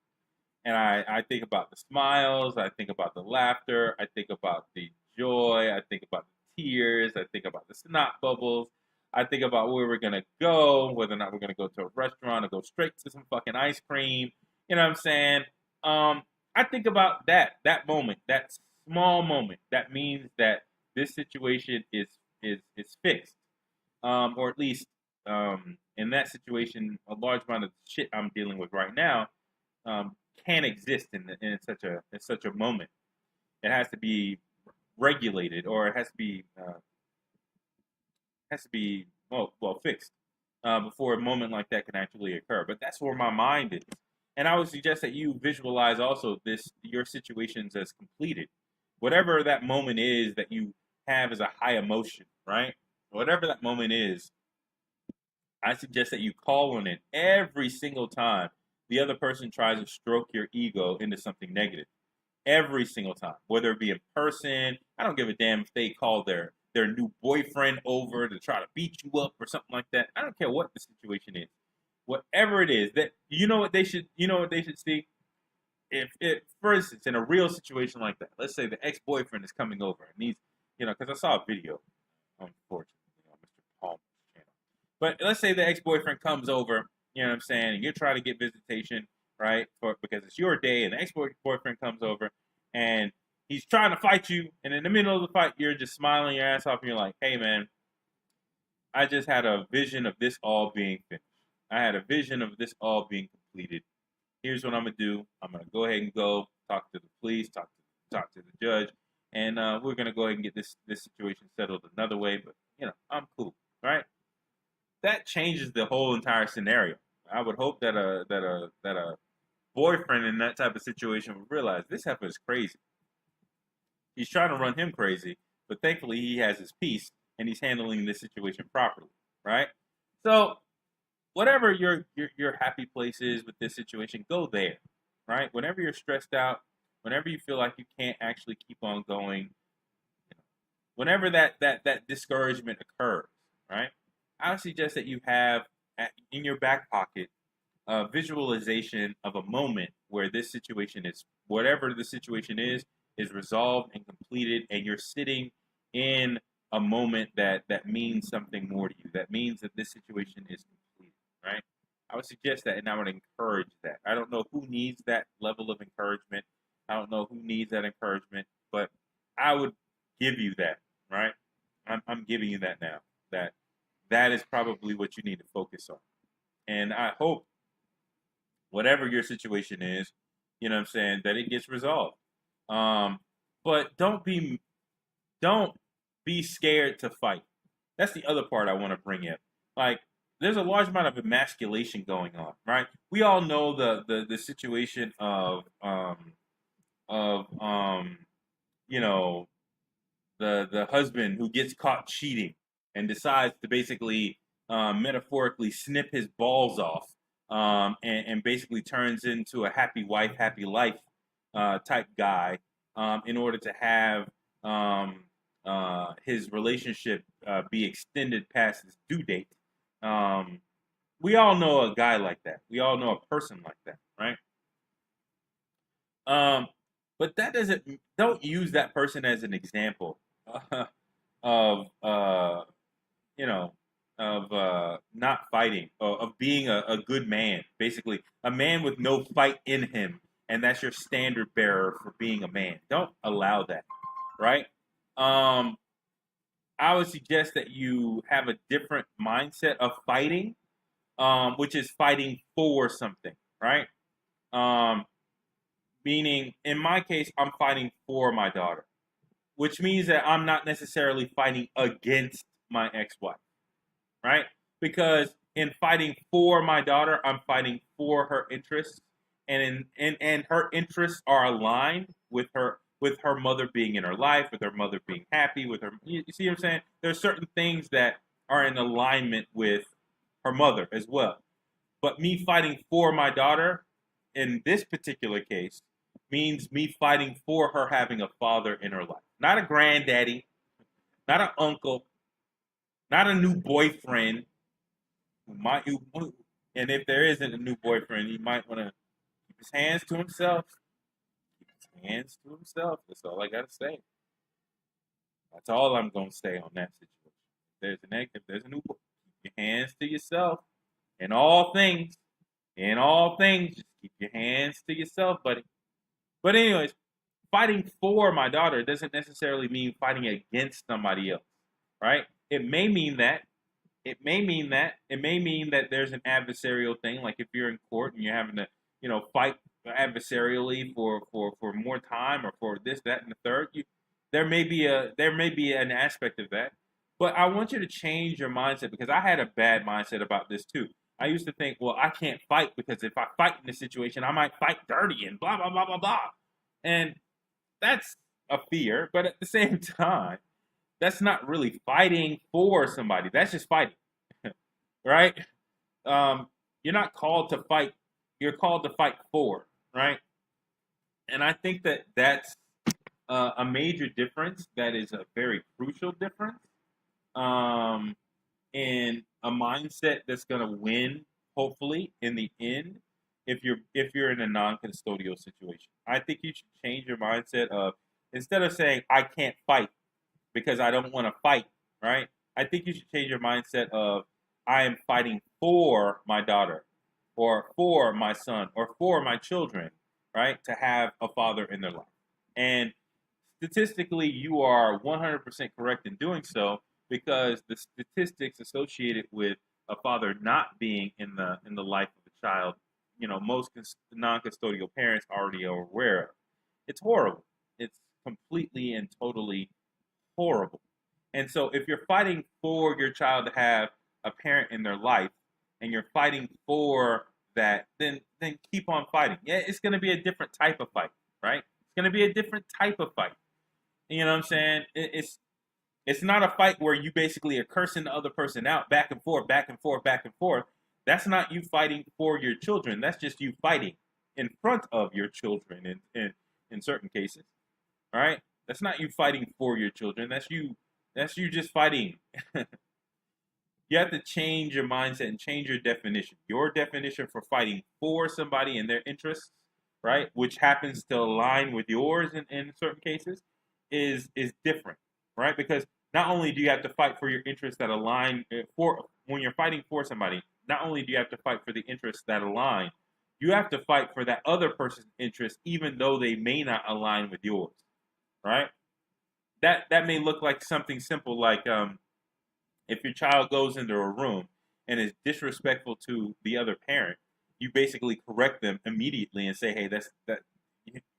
And I think about the smiles, I think about the laughter, I think about the joy, I think about the tears, I think about the snot bubbles, I think about where we're going to go, whether or not we're going to go to a restaurant or go straight to some fucking ice cream. You know what I'm saying? I think about that moment, that small moment. That means that this situation is fixed. or at least in that situation, a large amount of shit I'm dealing with right now um, can't exist in such a moment. It has to be regulated, or it has to be fixed before a moment like that can actually occur. But that's where my mind is, and I would suggest that you visualize also this your situations as completed, whatever that moment is that you have as a high emotion, right? Whatever that moment is, I suggest that you call on it every single time the other person tries to stroke your ego into something negative. Every single time, whether it be in person. I don't give a damn if they call their new boyfriend over to try to beat you up or something like that. I don't care what the situation is. Whatever it is, that you know what they should see? If it, for instance, in a real situation like that, let's say the ex-boyfriend is coming over and he's, because I saw a video, unfortunately, on Mr. Palmer's channel. But let's say the ex-boyfriend comes over, you know what I'm saying, and you're trying to get visitation, right? Because it's your day, and the ex-boyfriend comes over, and he's trying to fight you, and in the middle of the fight, you're just smiling your ass off, and you're like, hey, man, I just had a vision of this all being finished. I had a vision of this all being completed. Here's what I'm gonna do. I'm gonna go ahead and go talk to the police, talk to the judge, and we're gonna go ahead and get this situation settled another way. But I'm cool, right? That changes the whole entire scenario. I would hope that a boyfriend in that type of situation would realize this heifer is crazy. He's trying to run him crazy, but thankfully he has his peace and he's handling this situation properly, right? So whatever your happy place is with this situation, go there, right? Whenever you're stressed out, whenever you feel like you can't actually keep on going, whenever that discouragement occurs, right? I would suggest that you have in your back pocket a visualization of a moment where this situation is, whatever the situation is resolved and completed, and you're sitting in a moment that means something more to you. That means that this situation is completed, right? I would suggest that, and I would encourage that. I don't know who needs that level of encouragement. I don't know who needs that encouragement, but I would give you that, right? I'm giving you that now. That is probably what you need to focus on. And I hope whatever your situation is, you know what I'm saying, that it gets resolved. But don't be scared to fight. That's the other part I want to bring in. Like, there's a large amount of emasculation going on, right? We all know the situation of you know the husband who gets caught cheating and decides to basically metaphorically snip his balls off, and basically turns into a happy wife, happy life type guy, in order to have his relationship be extended past his due date. We all know a guy like that. We all know a person like that, right? Um, but that doesn't. Don't use that person as an example of you know not fighting, of being a good man. Basically, a man with no fight in him, and that's your standard bearer for being a man. Don't allow that, right? Um, I would suggest that you have a different mindset of fighting, which is fighting for something, right? Um, Meaning, in my case, I'm fighting for my daughter, which means that I'm not necessarily fighting against my ex-wife, right? Because in fighting for my daughter, I'm fighting for her interests, and her interests are aligned with her mother being in her life, with her mother being happy, with her. You see what I'm saying? There's certain things that are in alignment with her mother as well. But me fighting for my daughter in this particular case means me fighting for her having a father in her life. Not a granddaddy, not an uncle, not a new boyfriend and if there isn't a new boyfriend, he might want to keep his hands to himself. Keep his hands to himself. That's all I gotta say. That's all I'm gonna say on that situation. If there's a new boy, keep your hands to yourself. In all things, just keep your hands to yourself, buddy. But anyways, fighting for my daughter doesn't necessarily mean fighting against somebody else, right? It may mean that, It may mean that. It may mean that there's an adversarial thing, like if you're in court and you're having to, fight adversarially for more time or for this, that, and the third. There may be an aspect of that. But I want you to change your mindset because I had a bad mindset about this too. I used to think, well, I can't fight because if I fight in this situation, I might fight dirty and blah blah blah blah blah. And that's a fear, but at the same time, that's not really fighting for somebody. That's just fighting, right? You're not called to fight. You're called to fight for, right? And I think that that's a major difference. That is a very crucial difference um, in a mindset that's going to win, hopefully, in the end. If you're in a non-custodial situation, I think you should change your mindset of instead of saying I can't fight because I don't want to fight, right? I think you should change your mindset of I am fighting for my daughter or for my son or for my children, right? To have a father in their life. And statistically, you are 100% correct in doing so because the statistics associated with a father not being in the life of a child, most non-custodial parents already are aware of. It's horrible. It's completely and totally horrible. And so if you're fighting for your child to have a parent in their life and you're fighting for that, then keep on fighting. Yeah, it's going to be a different type of fight, right? It's going to be a different type of fight. You know what I'm saying? It's not a fight where you basically are cursing the other person out back and forth, back and forth, back and forth. That's not you fighting for your children. That's just you fighting in front of your children in certain cases. All right? That's not you fighting for your children. That's you just fighting. You have to change your mindset and change your definition. Your definition for fighting for somebody and their interests, right, which happens to align with yours in certain cases, is different, right? Because not only do you have to fight for your interests that align for when you're fighting for somebody, not only do you have to fight for the interests that align, you have to fight for that other person's interests, even though they may not align with yours, right? That may look like something simple like if your child goes into a room and is disrespectful to the other parent, you basically correct them immediately and say, "Hey, that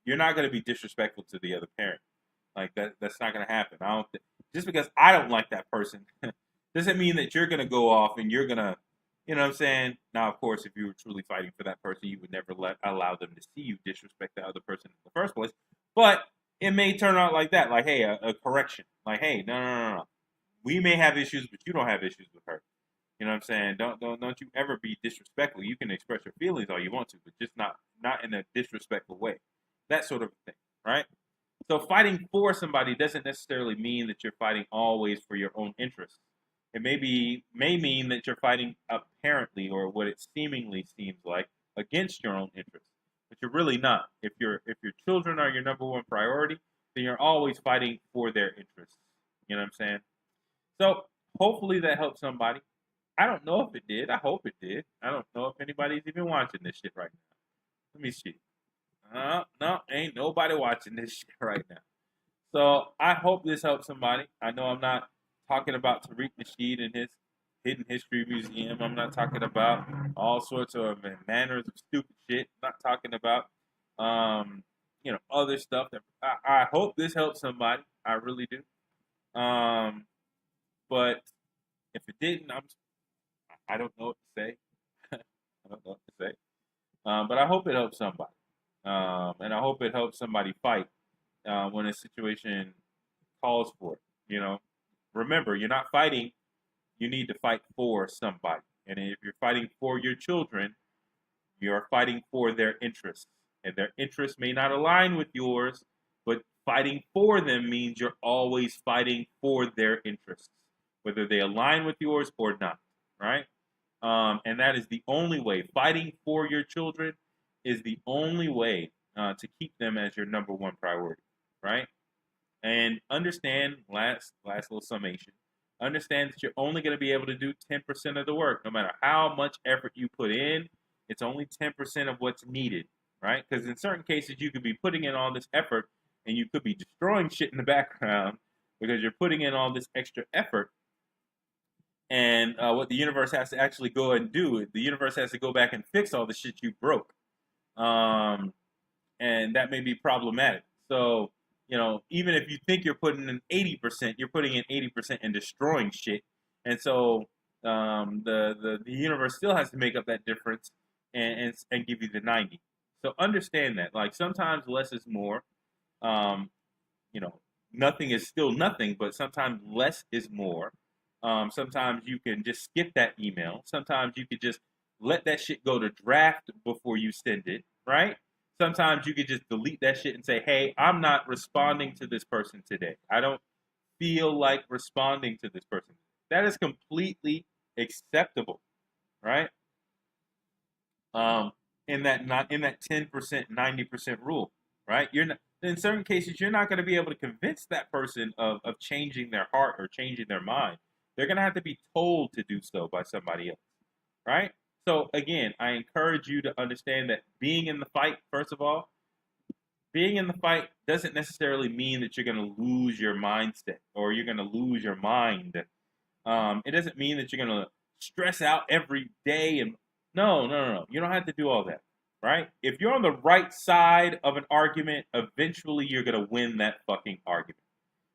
you're not going to be disrespectful to the other parent. Like that's not going to happen. I don't just because I don't like that person doesn't mean that you're going to go off and you're going to, you know what I'm saying? Now, of course, if you were truly fighting for that person, you would never allow them to see you disrespect the other person in the first place. But it may turn out like that, like, hey, a correction. Like, hey, no. We may have issues, but you don't have issues with her. You know what I'm saying? Don't you ever be disrespectful. You can express your feelings all you want to, but just not in a disrespectful way. That sort of thing, right? So fighting for somebody doesn't necessarily mean that you're fighting always for your own interests. It may mean that you're fighting apparently, or what it seemingly seems like, against your own interests, but you're really not. If your children are your number one priority, then you're always fighting for their interests. You know what I'm saying? So hopefully that helped somebody. I don't know if it did. I hope it did. I don't know if anybody's even watching this shit right now. Let me see. No, ain't nobody watching this shit right now. So I hope this helps somebody. I know I'm not talking about Tariq Nasheed and his Hidden History Museum. I'm not talking about all sorts of manners of stupid shit. I'm not talking about other stuff. That I hope this helps somebody. I really do. But if it didn't, I don't know what to say. I don't know what to say. But I hope it helps somebody. And I hope it helps somebody fight when a situation calls for it. Remember, you're not fighting. You need to fight for somebody. And if you're fighting for your children, you're fighting for their interests. And their interests may not align with yours, but fighting for them means you're always fighting for their interests, whether they align with yours or not, right? And that is the only way. Fighting for your children is the only way to keep them as your number one priority, right? And understand, last little summation, understand that you're only going to be able to do 10% of the work. No matter how much effort you put in, it's only 10% of what's needed, right? Because in certain cases, you could be putting in all this effort and you could be destroying shit in the background because you're putting in all this extra effort. And what the universe has to actually go and do, the universe has to go back and fix all the shit you broke. And that may be problematic. So, even if you think you're putting in 80%, you're putting in 80% and destroying shit. And so the universe still has to make up that difference and give you the 90. So understand that. Like, sometimes less is more. Um, Nothing is still nothing, but sometimes less is more. Sometimes you can just skip that email. Sometimes you could just let that shit go to draft before you send it, right? Sometimes you could just delete that shit and say, hey, I'm not responding to this person today. I don't feel like responding to this person. That is completely acceptable, right? In that 10%, 90% rule, right? You're not, in certain cases, you're not going to be able to convince that person of changing their heart or changing their mind. They're going to have to be told to do so by somebody else, right? So again, I encourage you to understand that being in the fight, first of all, being in the fight doesn't necessarily mean that you're going to lose your mindset or you're going to lose your mind. It doesn't mean that you're going to stress out every day. And no. You don't have to do all that, right? If you're on the right side of an argument, eventually you're going to win that fucking argument,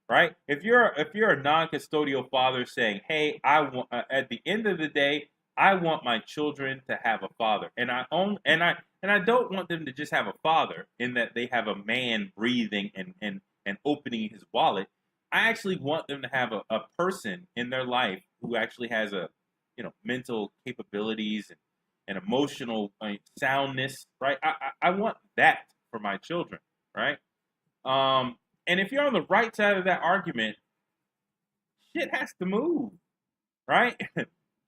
right? If you're a non-custodial father saying, hey, I want at the end of the day, I want my children to have a father, and I don't want them to just have a father in that they have a man breathing and opening his wallet. I actually want them to have a person in their life who actually has a mental capabilities and emotional soundness, right? I want that for my children, right? And if you're on the right side of that argument, shit has to move, right?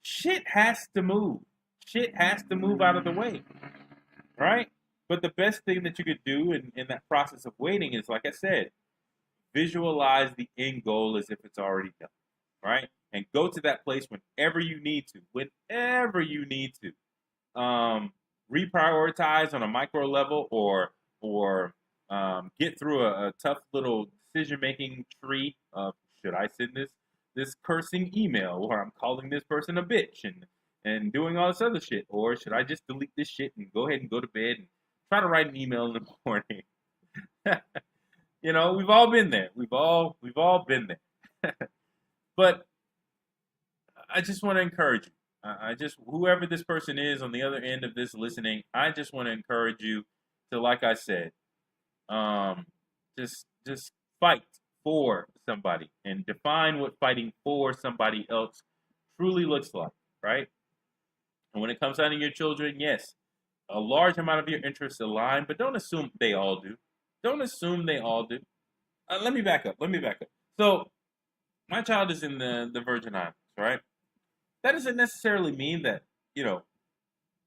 Shit has to move. Shit has to move out of the way, right? But the best thing that you could do in that process of waiting is, like I said, visualize the end goal as if it's already done, right? And go to that place whenever you need to, reprioritize on a micro level or get through a tough little decision-making tree of, should I send this cursing email, or I'm calling this person a bitch and doing all this other shit, or should I just delete this shit and go ahead and go to bed and try to write an email in the morning? We've all been there. We've all been there. But I just want to encourage you. Whoever this person is on the other end of this listening, I just want to encourage you to, like I said, just fight for somebody and define what fighting for somebody else truly looks like, right? And when it comes down to your children, yes, a large amount of your interests align, but don't assume they all do. Don't assume they all do. Let me back up. So, my child is in the Virgin Islands, right? That doesn't necessarily mean that,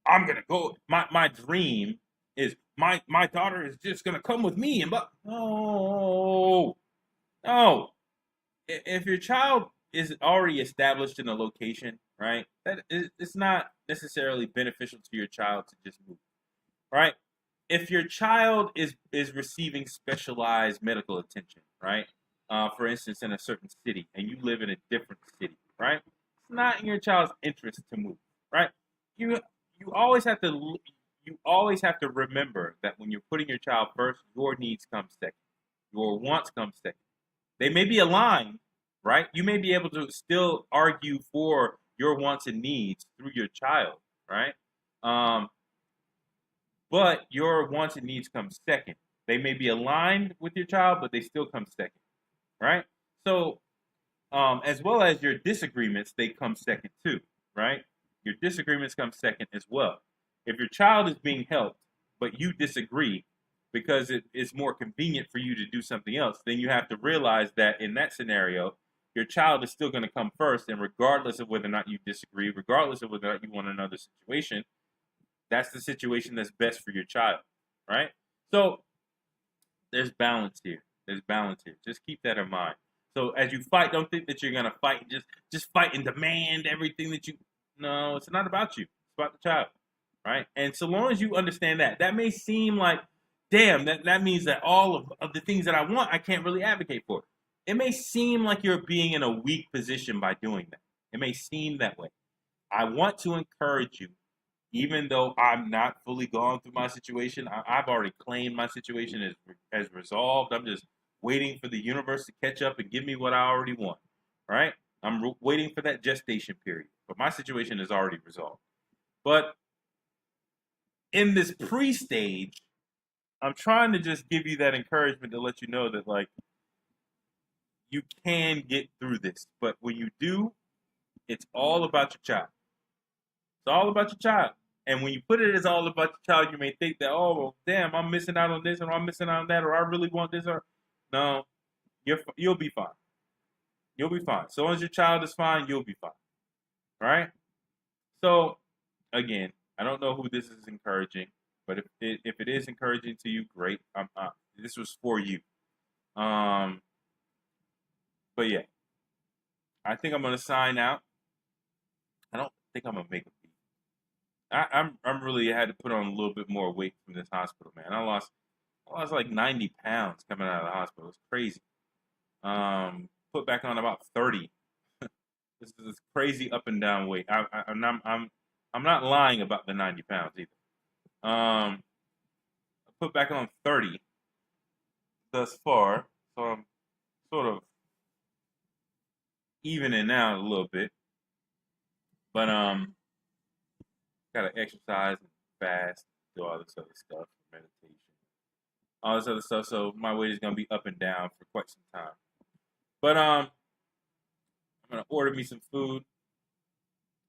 I'm going to go. My dream is my daughter is just going to come with me. No. If your child is already established in a location, right, it's not necessarily beneficial to your child to just move, right? If your child is receiving specialized medical attention, right, for instance, in a certain city, and you live in a different city, right, it's not in your child's interest to move, right? You always have to remember that when you're putting your child first, your needs come second, your wants come second. They may be aligned, right? You may be able to still argue for your wants and needs through your child, right? But your wants and needs come second. They may be aligned with your child, but they still come second, right? So, as well as your disagreements, they come second too, right? Your disagreements come second as well. If your child is being helped, but you disagree because it is more convenient for you to do something else, then you have to realize that in that scenario, your child is still going to come first, and regardless of whether or not you disagree, regardless of whether or not you want another situation, that's the situation that's best for your child, right? So there's balance here. Just keep that in mind. So as you fight, don't think that you're going to fight and just fight and demand everything that you... No, it's not about you. It's about the child, right? And so long as you understand that may seem like, damn, that means that all of the things that I want, I can't really advocate for. It may seem like you're being in a weak position by doing that. It may seem that way. I want to encourage you, even though I'm not fully gone through my situation. I've already claimed my situation as resolved. I'm just waiting for the universe to catch up and give me what I already want. Right? I'm waiting for that gestation period. But my situation is already resolved. But in this pre-stage, I'm trying to just give you that encouragement to let you know that like you can get through this. But when you do, it's all about your child. It's all about your child. And when you put it as all about your child, you may think that, oh, well, damn, I'm missing out on this, or I'm missing out on that, or I really want this, or no, you'll be fine. You'll be fine. So long as your child is fine, you'll be fine. Right? So again, I don't know who this is encouraging, but if it is encouraging to you, great. This was for you. Um, but yeah, I think I'm gonna sign out. I don't think I'm gonna make a beat. I'm really had to put on a little bit more weight from this hospital, man. I lost like 90 pounds coming out of the hospital. It's crazy. Put back on about 30. This is crazy up and down weight. I'm not lying about the 90 pounds either. I put back on 30 thus far, so I'm sort of evening out a little bit. But gotta exercise and fast, do all this other stuff, meditation, all this other stuff. So my weight is gonna be up and down for quite some time. But I'm gonna order me some food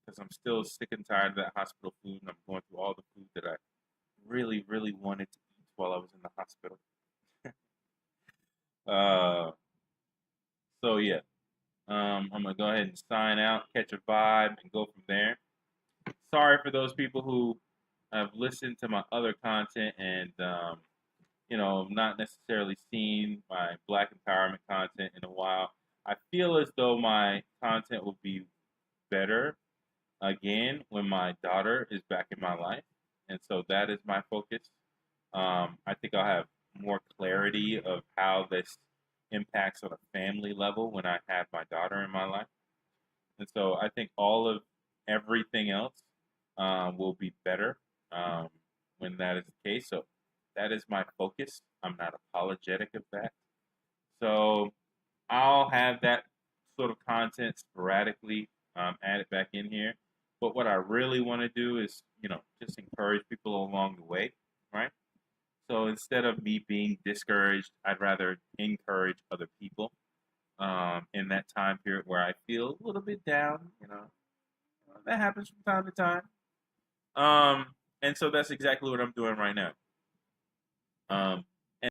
because I'm still sick and tired of that hospital food, and I'm going through all the food that I really, really wanted to eat while I was in the hospital. uh, so yeah, I'm gonna go ahead and sign out, catch a vibe, and go from there. Sorry for those people who have listened to my other content and not necessarily seen my Black empowerment content in a while. I feel as though my content will be better again when my daughter is back in my life, and so that is my focus. I think I'll have more clarity of how this impacts on a family level when I have my daughter in my life, and so I think all of everything else will be better when that is the case. So that is my focus. I'm not apologetic of that. So I'll have that sort of content sporadically added back in here. But what I really want to do is, just encourage people along the way, right? So instead of me being discouraged, I'd rather encourage other people in that time period where I feel a little bit down. That happens from time to time. And so that's exactly what I'm doing right now.